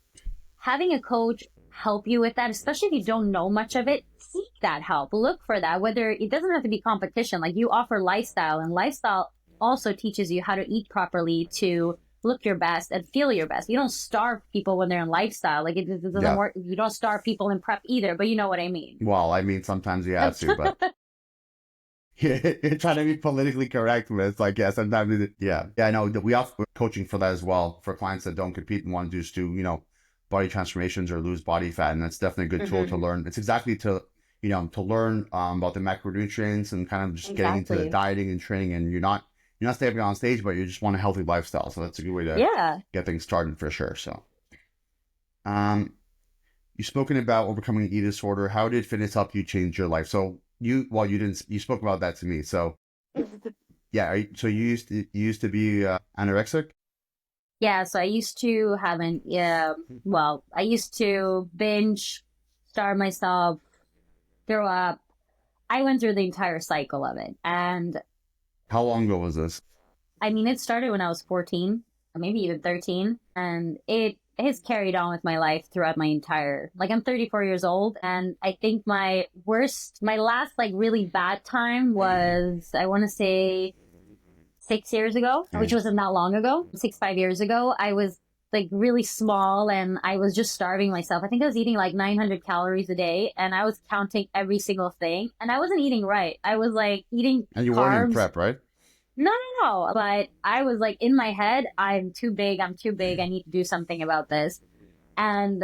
having a coach help you with that, especially if you don't know much of it, seek that help. Look for that. Whether it doesn't have to be competition, like you offer lifestyle, and lifestyle also teaches you how to eat properly to look your best and feel your best. You don't starve people when they're in lifestyle. Like it doesn't Yeah. work. You don't starve people in prep either, but you know what I mean. Well, I mean, sometimes you have to, but you're trying to be politically correct, but it's like, yeah, sometimes, yeah. I know that we offer coaching for that as well for clients that don't compete and want to just do, body transformations or lose body fat, and that's definitely a good tool to Mm-hmm. learn. It's exactly to learn about the macronutrients and kind of just getting into the Exactly. dieting and training, and you're not stepping on stage, but you just want a healthy lifestyle. So that's a good way to Yeah. get things started for sure. So, um, you've spoken about overcoming the eating disorder. How did fitness help you change your life? So you didn't, you spoke about that to me. So yeah, so you used to be anorexic. Yeah, so I used to have an yeah, well, I used to binge, starve myself, throw up. I went through the entire cycle of it. And How long ago was this? I mean, it started when I was 14, or maybe even 13, and it has carried on with my life throughout my entire, like I'm 34 years old, and I think my last like really bad time was, I want to say 6 years ago, Yeah. which wasn't that long ago, 5 years ago. I was like really small and I was just starving myself. I think I was eating like 900 calories a day and I was counting every single thing and I wasn't eating right. I was like eating And you weren't in carbs. prep, right? No, no, no. But I was like in my head, I'm too big. I'm too big. I need to do something about this. And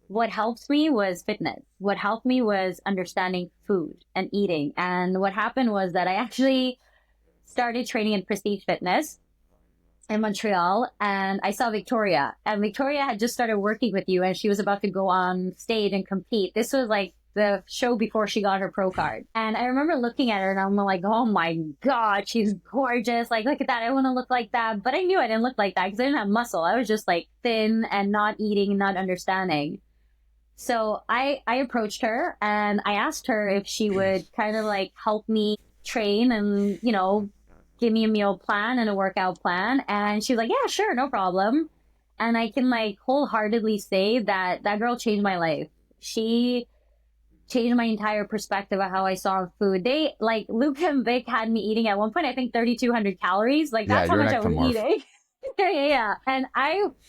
what helped me was fitness. What helped me was understanding food and eating. And what happened was that I actually started training in prestige fitness in Montreal and I saw Victoria. And Victoria had just started working with you and she was about to go on stage and compete. This was like the show before she got her pro card. And I remember looking at her and I'm like, oh my God, she's gorgeous. Like, look at that. I want to look like that. But I knew I didn't look like that because I didn't have muscle. I was just like thin and not eating, not understanding. So I approached her and I asked her if she would kind of like help me train and, give me a meal plan and a workout plan. And she was like, yeah, sure, no problem. And I can like wholeheartedly say that that girl changed my life. She changed my entire perspective of how I saw food. They like Luke and Vic had me eating at one point, I think 3,200 calories. Like Yeah, that's how you're an much I was ectomorph. eating. Yeah. And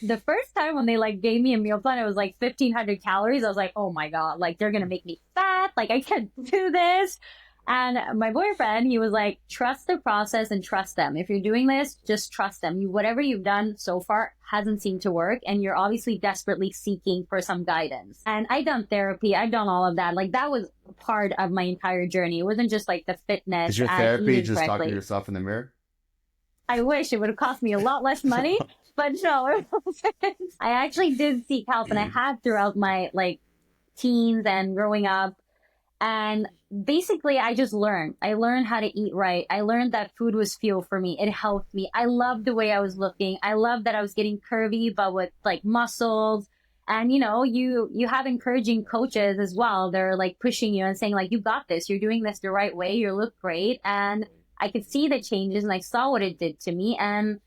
the first time when they like gave me a meal plan, it was like 1,500 calories. I was like, oh my God, like they're going to make me fat. Like I can't do this. And my boyfriend, he was like, trust the process and trust them. If you're doing this, just trust them. Whatever you've done so far hasn't seemed to work. And you're obviously desperately seeking for some guidance. And I've done therapy. I've done all of that. Like that was part of my entire journy. It wasn't just like the Is fitness your and therapy eating just talking to correctly. yourself in the mirror? I wish it would have cost me a lot less money, but no, it wasn't. I actually did seek help and I had throughout my like teens and growing up. And basically I just learned. I learned how to eat right. I learned that food was fuel for me. It helped me. I loved the way I was looking. I loved that I was getting curvy, but with like muscles. And you have encouraging coaches as well. They're like pushing you and saying like, you got this, you're doing this the right way, you look great. And I could see the changes and I saw what it did to me, and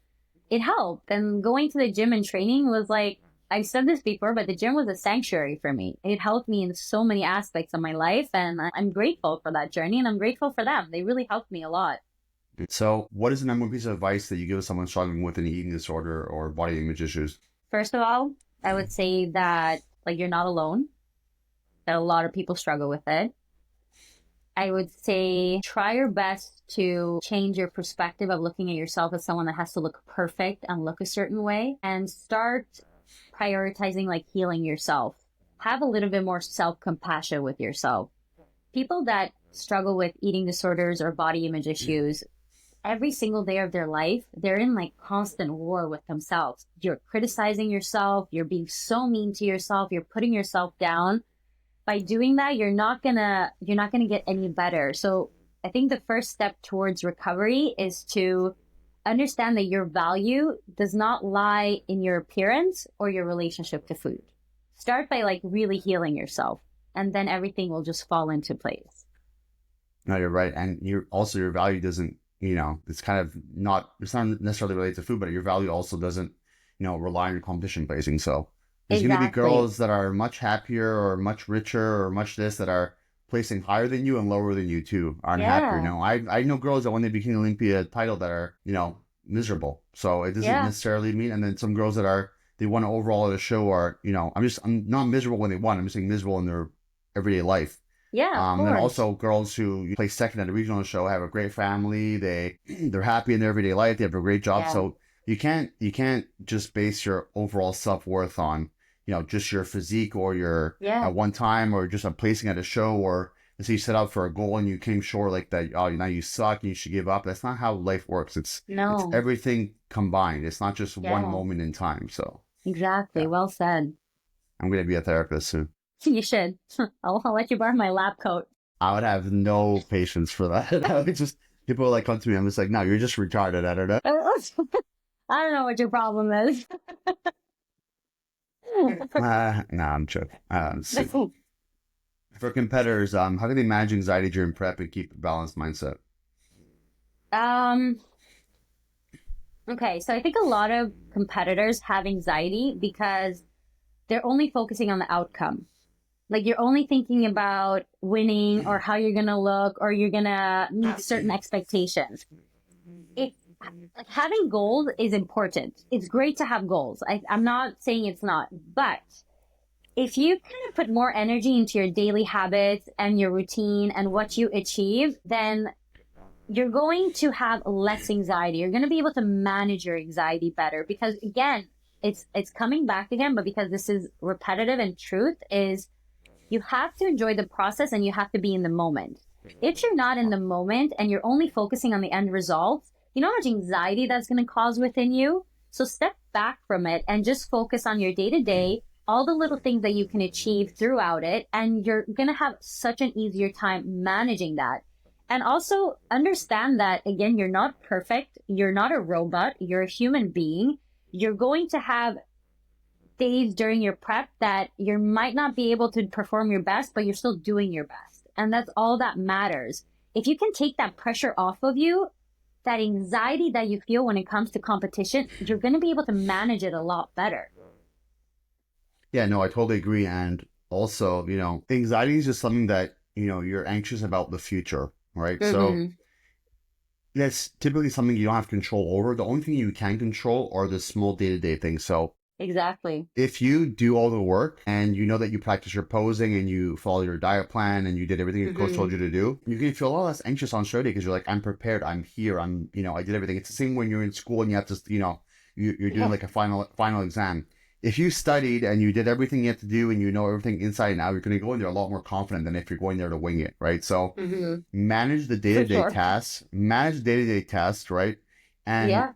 it helped. And going to the gym and training was like, I've said this before, but the gym was a sanctuary for me. It helped me in so many aspects of my life, and I'm grateful for that journey, and I'm grateful for them. They really helped me a lot. So what is the number one piece of advice that you give someone struggling with an eating disorder or body image issues? First of all, I would say that like you're not alone, that a lot of people struggle with it. I would say try your best to change your perspective of looking at yourself as someone that has to look perfect and look a certain way, and start prioritizing like healing yourself. Have a little bit more self-compassion with yourself. People that struggle with eating disorders or body image issues, every single day of their life, they're in like constant war with themselves. You're criticizing yourself. You're being so mean to yourself. You're putting yourself down. By doing that, you're not gonna get any better. So I think the first step towards recovery is to understand that your value does not lie in your appearance or your relationship to food. Start by like really healing yourself, and then everything will just fall into place. No, you're right. And your value doesn't, it's kind of it's not necessarily related to food, but your value also doesn't, rely on your competition placing. So there's going to be Exactly. girls that are much happier or much richer or much this that are placing higher than you and lower than you too, aren't happier. Yeah. I know girls that when they became Olympia title that are, miserable. So it doesn't Yeah. necessarily mean, and then some girls that they won overall at a show are, I'm not miserable when they won. I'm just saying miserable in their everyday life. Yeah, of Then course. also girls who play second at a regional show have a great family. They're happy in their everyday life. They have a great job. Yeah. So you can't just base your overall self worth on just your physique or your Yeah. at one time or just a placing at a show or let's say you set out for a goal and you came short like that. Oh, now you suck and you should give up. That's not how life works. It's No. everything combined. It's not just one Yeah. moment in time. So Exactly. yeah, Well said. I'm gonna be a therapist soon. You should. I'll let you borrow my lab coat. I would have no patience for that. I would just people like come to me. I'm just like, no, you're just retarded. I don't know. I don't know what your problem is. No, I'm joking. For competitors, how can they manage anxiety during prep and keep a balanced mindset? um, okay, so I think a lot of competitors have anxiety because they're only focusing on the outcome. Like you're only thinking about winning or how you're gonna look or you're gonna meet certain expectations. It like having goals is important. It's great to have goals. I'm not saying it's not, but if you kind of put more energy into your daily habits and your routine and what you achieve, then you're going to have less anxiety. You're going to be able to manage your anxiety better because again, it's coming back again, but because this is repetitive and truth is you have to enjoy the process and you have to be in the moment. If you're not in the moment and you're only focusing on the end results, you know how much anxiety that's going to cause within you? So step back from it and just focus on your day to day, all the little things that you can achieve throughout it. And you're going to have such an easier time managing that. And also understand that, again, you're not perfect. You're not a robot. You're a human being. You're going to have days during your prep that you might not be able to perform your best, but you're still doing your best. And that's all that matters. If you can take that pressure off of you, that anxiety that you feel when it comes to competition, you're going to be able to manage it a lot better. Yeah, no, I totally agree. And also, anxiety is just something that, you're anxious about the future, right? So Mm-hmm. that's typically something you don't have control over. The only thing you can control are the small day-to-day things. So Exactly. if you do all the work and you know that you practice your posing and you follow your diet plan and you did everything your coach Mm-hmm. told you to do, you can feel a lot less anxious on show day because you're like, I'm prepared, I'm here, I did everything. It's the same when you're in school and you have to, you're doing Yeah. like a final exam. If you studied and you did everything you have to do and you know everything inside and out, you're going to go in there a lot more confident than if you're going there to wing it, right? So Mm-hmm. manage the For day-to-day sure. tasks, right? And Yeah,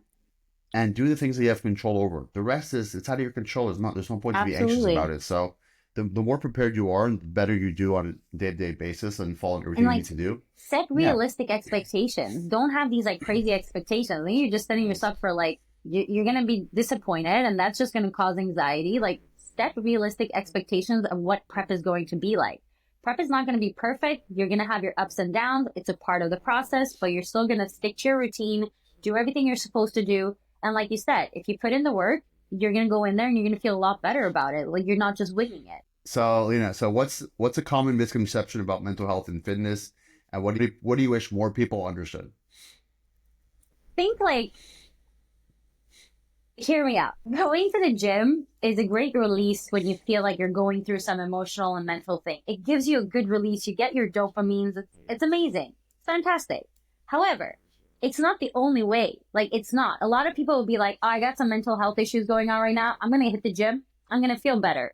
and do the things that you have control over. The rest is it's out of your control. There's no point to be anxious absolutely. about it. So the more prepared you are and the better you do on a day-to-day basis and follow And everything you like need to do. set Yeah. realistic expectations. Don't have these like crazy expectations. Then you're just setting yourself for like, you're going to be disappointed and that's just going to cause anxiety. Like set realistic expectations of what prep is going to be like. Prep is not going to be perfect. You're going to have your ups and downs. It's a part of the process, but you're still going to stick to your routine, do everything you're supposed to do. And like you said, if you put in the work, you're going to go in there and you're going to feel a lot better about it. Like you're not just winging it. So, Lena, so what's a common misconception about mental health and fitness, and what do you wish more people understood? Think like, hear me out. Going to the gym is a great release when you feel like you're going through some emotional and mental thing. It gives you a good release. You get your dopamines. It's amazing. It's fantastic. However, it's not the only way. Like, it's not. A lot of people will be like, oh, I got some mental health issues going on right now. I'm going to hit the gym. I'm going to feel better.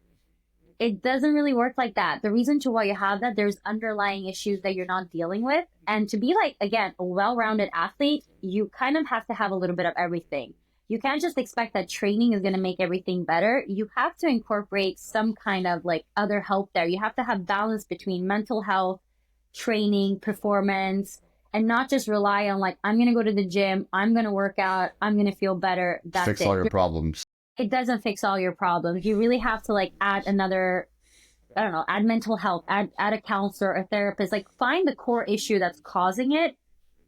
It doesn't really work like that. The reason to why you have that, there's underlying issues that you're not dealing with. And to be like, again, a well-rounded athlete, you kind of have to have a little bit of everything. You can't just expect that training is going to make everything better. You have to incorporate some kind of like other help there. You have to have balance between mental health, training, performance, and not just rely on like, I'm going to go to the gym, I'm going to work out, I'm going to feel better. That's Fix all it. your problems. It doesn't fix all your problems. You really have to like add another, I don't know, add mental health, add a counselor, a therapist, like find the core issue that's causing it.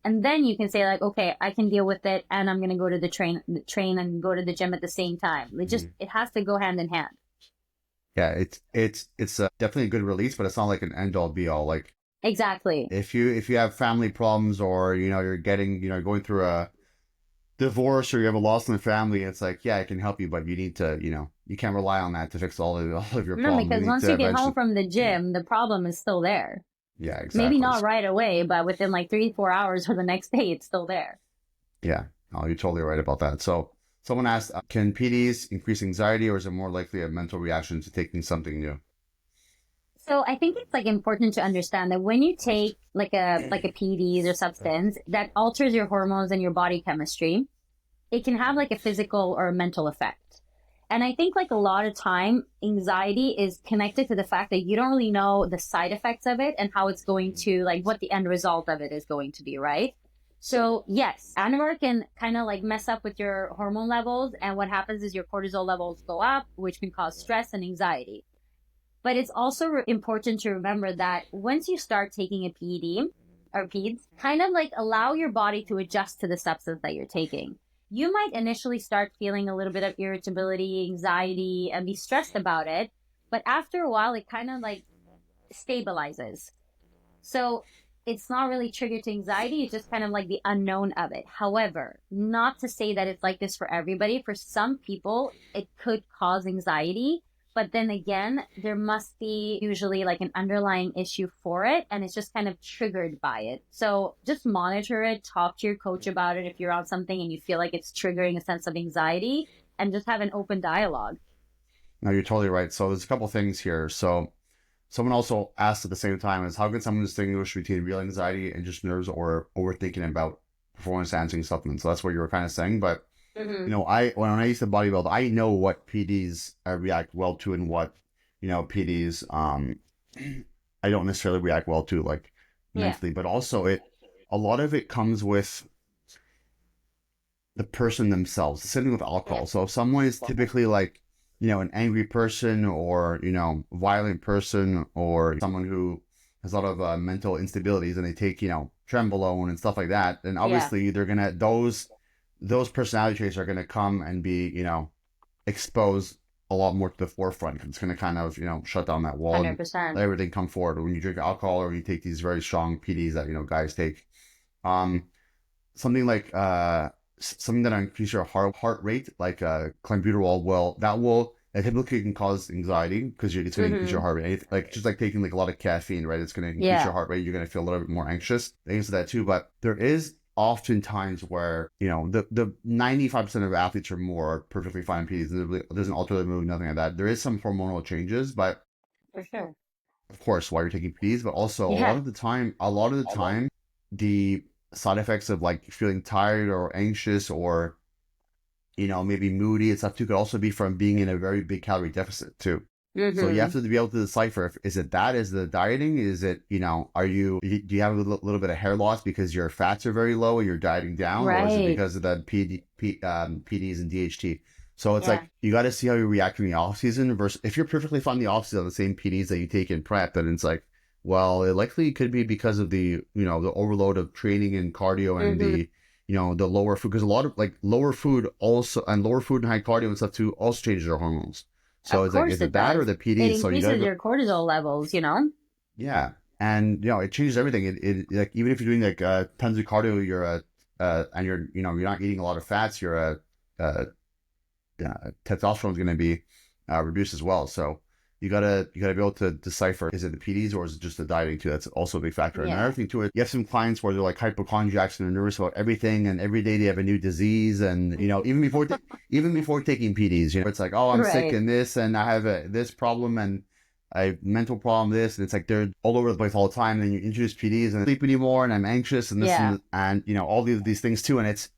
And then you can say like, okay, I can deal with it and I'm going to go to the train and go to the gym at the same time. It has to go hand in hand. Yeah, it's definitely a good release, but it's not like an end all be all. Like Exactly. if you have family problems, or you're getting going through a divorce, or you have a loss in the family, it's like, yeah, I can help you, but you need to, you can't rely on that to fix all of your No, problems. because You need once to you get home eventually, from the gym, the problem is still there. yeah, Maybe exactly. not right away, but within like 3, 4 hours or the next day, it's still there. Yeah, no, you're totally right about that. So someone asked, can PDs increase anxiety, or is it more likely a mental reaction to taking something new? So I think it's like important to understand that when you take like a PEDs or substance that alters your hormones and your body chemistry, it can have like a physical or a mental effect. And I think like a lot of time, anxiety is connected to the fact that you don't really know the side effects of it and how it's going to like what the end result of it is going to be, right? So yes, Anavar can kind of like mess up with your hormone levels. And what happens is your cortisol levels go up, which can cause stress and anxiety. But it's also important to remember that once you start taking a PED or PEDs, kind of like allow your body to adjust to the substance that you're taking. You might initially start feeling a little bit of irritability, anxiety, and be stressed about it. But after a while, it kind of like stabilizes. So it's not really triggered to anxiety. It's just kind of like the unknown of it. However, not to say that it's like this for everybody. For some people, it could cause anxiety. But then again, there must be usually like an underlying issue for it. And it's just kind of triggered by it. So just monitor it, talk to your coach about it if you're on something and you feel like it's triggering a sense of anxiety, and just have an open dialogue. No, you're totally right. So there's a couple things here. So someone also asked at the same time is, how can someone distinguish between real anxiety and just nerves or overthinking about performance enhancing supplements? So that's what you were kind of saying. But Mm-hmm. when I used to bodybuild, I know what PDs I react well to, and what PDs I don't necessarily react well to, like Yeah. mentally. But also a lot of it comes with the person themselves. Same thing with Yeah. alcohol. So if someone is typically like, an angry person, or, violent person, or someone who has a lot of mental instabilities, and they take, trenbolone and stuff like that, then Yeah. obviously they're gonna those personality traits are gonna come and be, exposed a lot more to the forefront. It's gonna kind of, shut down that wall and 100%. let everything come forward. When you drink alcohol, or when you take these very strong PDs that, guys take, um, something like something that increase your heart rate, like clenbuterol, well, that typically can cause anxiety, because it's going to increase your Mm-hmm. heart rate. Like just like taking like a lot of caffeine, right? It's going to increase your Yeah. heart rate. You're going to feel a little bit more anxious. Things of that too. But there is often times where the 95% of athletes or more are perfectly fine PDs. There's an alternative move, nothing like that. There is some hormonal changes, but For sure. of course, while you're taking PDs, but also Yeah. a lot of the time, the side effects of like feeling tired or anxious, or maybe moody and stuff too, could also be from being in a very big calorie deficit too. So you have Mm-hmm. to be able to decipher, is it that, is the dieting, is it, do you have a little bit of hair loss because your fats are very low and you're dieting down, or is it Right. because of the PDs and DHT? So it's Yeah. like you got to see how you react in the off season versus if you're perfectly fine in the off season on the same PDs that you take in prep, then it's like, well, it likely could be because of the the overload of training and cardio and Hmm. the the lower food because a lot of like lower food also and lower food and high cardio and stuff too also changes your hormones. So Of it's like course is it it that or does. the It PDs? So you got to increases go, your cortisol levels, you know? yeah, and it changes everything. It like even if you're doing like tons of cardio, you're and you're you're not eating a lot of fats, you're uh testosterone is going to be reduced as well. So you gotta be able to decipher is it the PDs or is it just the dieting too? That's also a big factor. And another Yeah. thing too is you have some clients where they're like hypochondriacs and they're nervous about everything, and every day they have a new disease, and even before taking PDs, it's like oh I'm sick Right. and this and I have this problem and I have mental problem this and it's like they're all over the place all the time. And then you introduce PDs and I sleep anymore and I'm anxious and this Yeah. and all these things too, and it's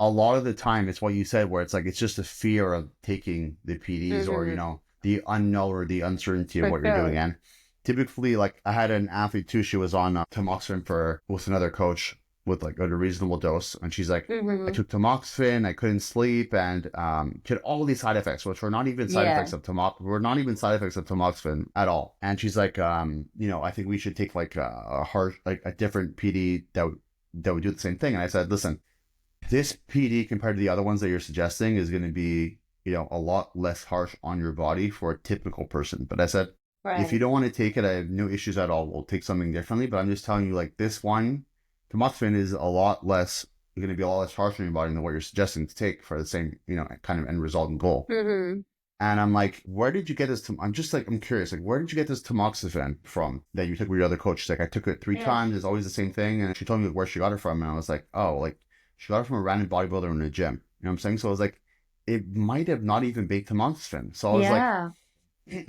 a lot of the time it's what you said where it's like it's just a fear of taking the PDs or Hmm. the unknown or the uncertainty of For what you're doing. sure. And typically like I had an athlete too, she was on tamoxifen for with another coach with like at a reasonable dose, and she's like I Hmm. took tamoxifen, I couldn't sleep, and she had all these side effects which were not even side Yeah. effects of tamoxifen at all. And she's like I think we should take like a harsh like a different PD that would do the same thing. And I said, listen, this PD compared to the other ones that you're suggesting is going to be, a lot less harsh on your body for a typical person. But I said, if you Right. don't want to take it, I have no issues at all. We'll take something differently. But I'm just telling you, like this one, tamoxifen is a lot less, going to be a lot less harsh on your body than what you're suggesting to take for the same, kind of end result and goal. Hmm. And I'm like, where did you get this? I'm just like, I'm curious, like, where did you get this tamoxifen from that you took with your other coach? She's like, I took it three Yeah. times. It's always the same thing. And she told me where she got it from. And I was like, oh, like, she got it from a random bodybuilder in the gym. You know what I'm saying? So I was like, it might have not even been tamoxifen. So Yeah.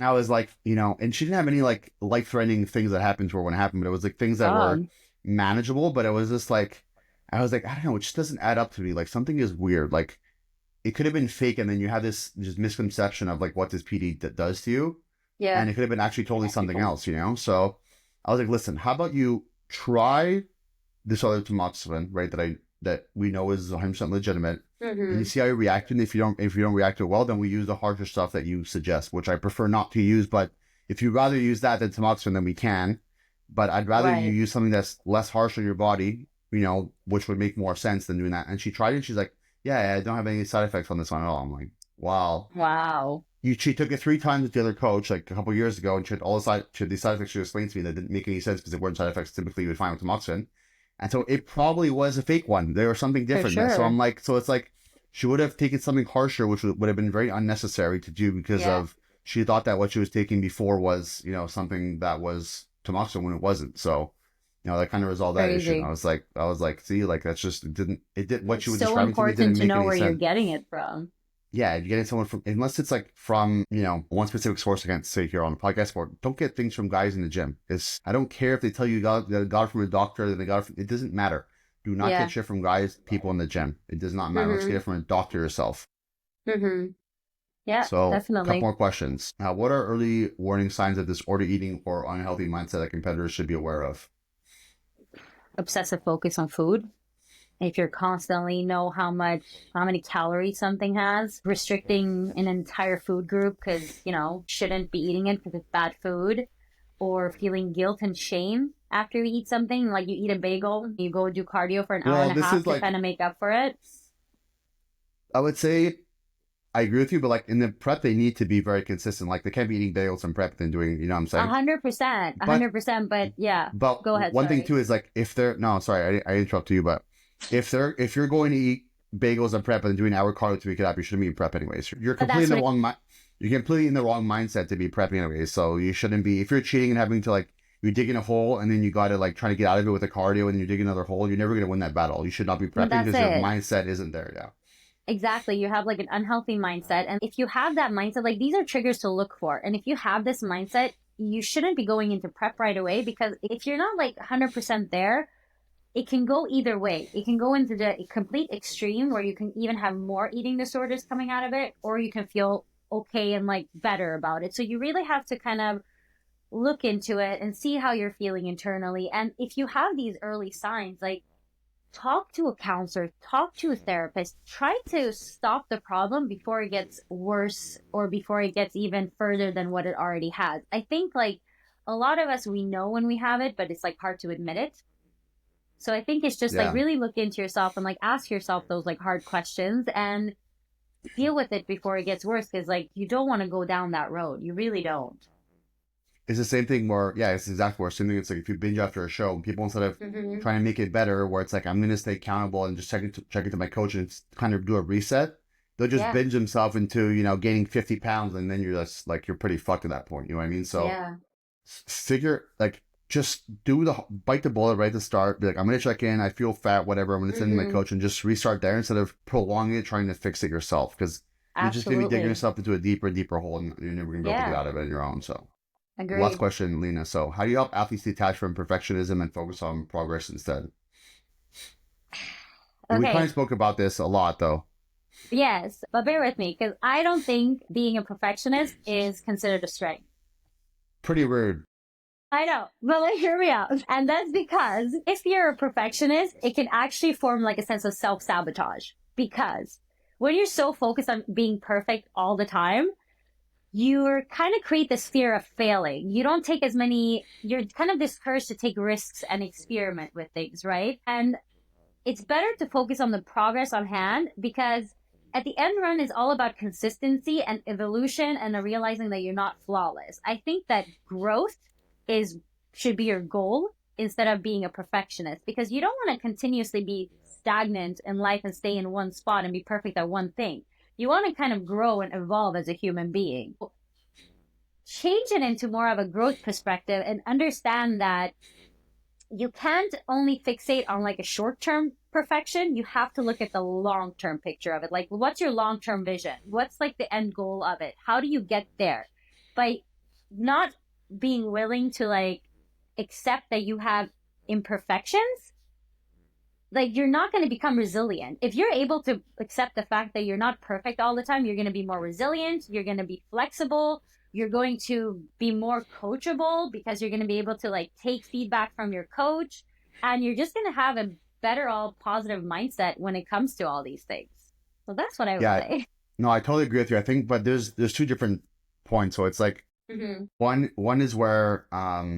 I was like, and she didn't have any like life threatening things that happened to her when it happened, but it was like things that were God. manageable. But it was just like, I was like, I don't know, it just doesn't add up to me. Like something is weird. Like, it could have been fake, and then you have this just misconception of like what this PD does to you, Yeah. and it could have been actually totally something else. So I was like, listen, how about you try this other tamoxifen, right? That we know is 100% legitimate, and you Hmm. see how you react. And if you don't react to it well, then we use the harsher stuff that you suggest, which I prefer not to use. But if you'd rather use that than tamoxifen, then we can. But I'd rather you Right. use something that's less harsh on your body, which would make more sense than doing that. And she tried it. And she's like, yeah, I don't have any side effects on this one at all. I'm like, wow. Wow. She took it three times with the other coach like a couple of years ago, and she had these side effects she explained to me that didn't make any sense because they weren't side effects typically you would find with tamoxifen. And so it probably was a fake one. There was something For different. So I'm sure. like, so it's like she would have taken something harsher, which would have been very unnecessary to do because Yeah. of she thought that what she was taking before was, something that was tamoxifen when it wasn't. So, that kind of resolved that issue. And Crazy. I was like, see, like that's just what It's she was so describing to me important didn't to make know any where you're sense. getting it from. Yeah, you're getting someone from unless it's like from one specific source. I can't say here on the podcast, but don't get things from guys in the gym. I don't care if they tell you got it from a doctor, that they got it from, it doesn't matter. Do not get Yeah. shit from people in the gym. It does not matter. Let's get Hmm. it from a doctor yourself. Hmm. Yeah, So, a couple definitely. more questions. What are early warning signs of disorder eating or unhealthy mindset that competitors should be aware of? Obsessive focus on food. If you're constantly know how many calories something has, restricting an entire food group because, shouldn't be eating it because it's bad food, or feeling guilt and shame after you eat something, like you eat a bagel, you go do cardio for an hour Well, and a this half is to like kind of make up for it. I would say I agree with you, but like in the prep, they need to be very consistent. Like they can't be eating bagels in prep and doing, you know what I'm A saying? hundred percent, a But hundred percent. But yeah, But go ahead. one thing Sorry. too is like if they're no, sorry, I interrupted you, but if you're going to eat bagels and prep and doing hour cardio to make it up, you shouldn't be in prep anyways. You're But completely that's in the what it, wrong mind. You're completely in the wrong mindset to be prepping anyways. So you shouldn't be if you're cheating and having to like you're digging a hole and then you got to like trying to get out of it with a cardio and you dig another hole. You're never gonna win that battle. You should not be but prepping that's because your it. mindset isn't there. Yeah. Exactly. You have like an unhealthy mindset. And if you have that mindset, like these are triggers to look for. And if you have this mindset, you shouldn't be going into prep right away because if you're not like 100% there, it can go either way. It can go into the complete extreme where you can even have more eating disorders coming out of it, or you can feel okay and like better about it. So you really have to kind of look into it and see how you're feeling internally. And if you have these early signs, like talk to a counselor, talk to a therapist, try to stop the problem before it gets worse or before it gets even further than what it already has. I think like a lot of us, we know when we have it, but it's like hard to admit it. So I think it's just like Yeah. really look into yourself and like ask yourself those like hard questions and deal with it before it gets worse. Cause like you don't want to go down that road. You really don't. It's the same thing where, yeah, it's exactly where same thing. It's like if you binge after a show, people instead of Mm-hmm. trying to make it better, where it's like I'm gonna stay accountable and just check into my coach and kind of do a reset, they'll just Yeah. binge themselves into gaining 50 pounds, and then you're just like you're pretty fucked at that point. You know what I mean? So Yeah. figure like just do the bite the bullet right at the start. Be like, I'm gonna check in. I feel fat, whatever. I'm gonna send my Mm-hmm. coach and just restart there instead of prolonging it, trying to fix it yourself because you're just gonna be digging Absolutely. yourself into a deeper and deeper hole, and you're never gonna be able to get Yeah. out of it on your own. So. Last Agreed. question, Lena. So, how do you help athletes detach from perfectionism and focus on progress instead? We kind of Okay. spoke about this a lot, though. Yes, but bear with me because I don't think being a perfectionist is considered a strength. Pretty rude. I know, but like, hear me out. And that's because if you're a perfectionist, it can actually form like a sense of self sabotage. Because when you're so focused on being perfect all the time, you're kind of create this fear of failing. You don't take as many, you're kind of discouraged to take risks and experiment with things, right? And it's better to focus on the progress on hand because at the end run is all about consistency and evolution and realizing that you're not flawless. I think that growth is should be your goal instead of being a perfectionist because you don't want to continuously be stagnant in life and stay in one spot and be perfect at one thing. You want to kind of grow and evolve as a human being. Change it into more of a growth perspective and understand that you can't only fixate on like a short term perfection. You have to look at the long term picture of it. Like, what's your long term vision? What's like the end goal of it? How do you get there? By not being willing to like accept that you have imperfections, like you're not going to become resilient. If you're able to accept the fact that you're not perfect all the time, you're going to be more resilient, you're going to be flexible, you're going to be more coachable because you're going to be able to like take feedback from your coach and you're just going to have a better all positive mindset when it comes to all these things. So that's what I would Yeah, say. no, I totally agree with you. I think, but there's two different points. So it's like Mm-hmm. one is where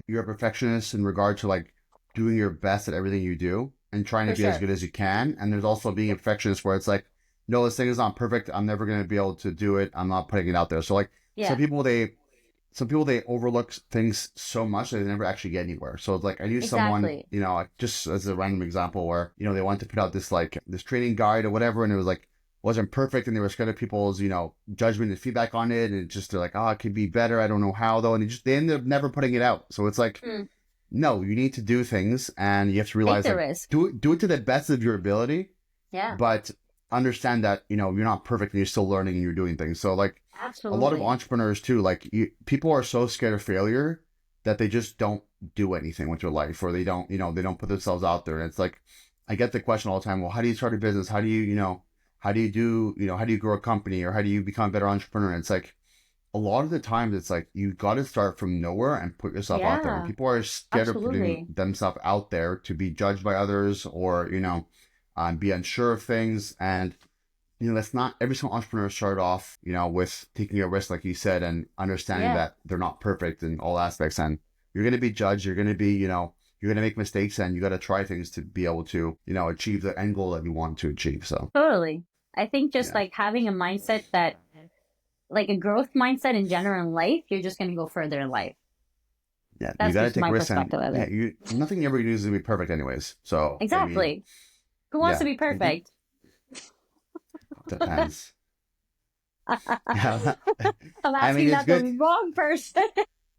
you're a perfectionist in regard to like doing your best at everything you do and trying to For be as sure. good as you can. And there's also being a perfectionist where it's like, no, this thing is not perfect. I'm never gonna be able to do it. I'm not putting it out there. So like some Yeah, people they some people they overlook things so much that they never actually get anywhere. So it's like I knew someone, exactly. like just as a random example where, they wanted to put out this like this training guide or whatever, and it was like wasn't perfect and they were scared of people's, judgment and feedback on it. And it just they're like, oh, it could be better. I don't know how though. And they ended up never putting it out. So it's like, Mm. no, you need to do things and you have to Take realize the like risk. do it to the best of your ability, Yeah, but understand that, you're not perfect and you're still learning and you're doing things. So like a lot of absolutely. entrepreneurs too, like people are so scared of failure that they just don't do anything with their life, or they don't, they don't put themselves out there. And it's like, I get the question all the time. Well, how do you start a business? How do you, how do you do, how do you grow a company, or how do you become a better entrepreneur? And it's like a lot of the times it's like you got to start from nowhere and put yourself out there. And Yeah, people are scared of putting absolutely. themselves out there to be judged by others, or be unsure of things. And that's not every single entrepreneur start off, with taking a risk, like you said, and understanding Yeah. that they're not perfect in all aspects. And you're going to be judged. You're going to be, you're going to make mistakes, and you got to try things to be able to, achieve the end goal that you want to achieve. So, Totally. I think just yeah. like having a mindset that, like a growth mindset in general in life, you're just going to go further in life. Yeah. You That's got to just take my risks. And perspective of yeah, it. nothing you ever do is going to be perfect, anyways. So, I mean, Exactly. Who wants to yeah, be perfect? depends. I'm Yeah. I mean, asking it's that the good. wrong person.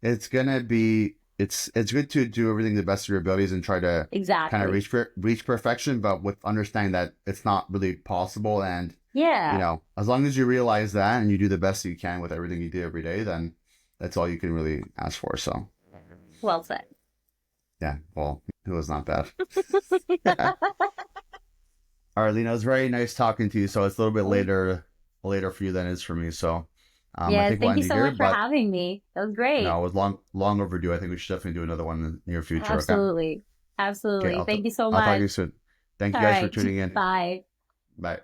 It's gonna be it's good to do everything to the best of your abilities and try to kind of Exactly. reach perfection, but with understanding that it's not really possible. And Yeah. as long as you realize that and you do the best you can with everything you do every day, then that's all you can really ask for. So Well said. yeah, well, it was not bad. All right, Lena, it was very nice talking to you. So it's a little bit later for you than it is for me. So I Yes. think we'll Thank you end it so here, much for but having me. That was no, great. it was long overdue. I think we should definitely do another one in the near future. Okay. Absolutely. Okay, Absolutely. Thank you so I'll talk to much. you soon. Thank All you guys for right. tuning in. Bye. Bye.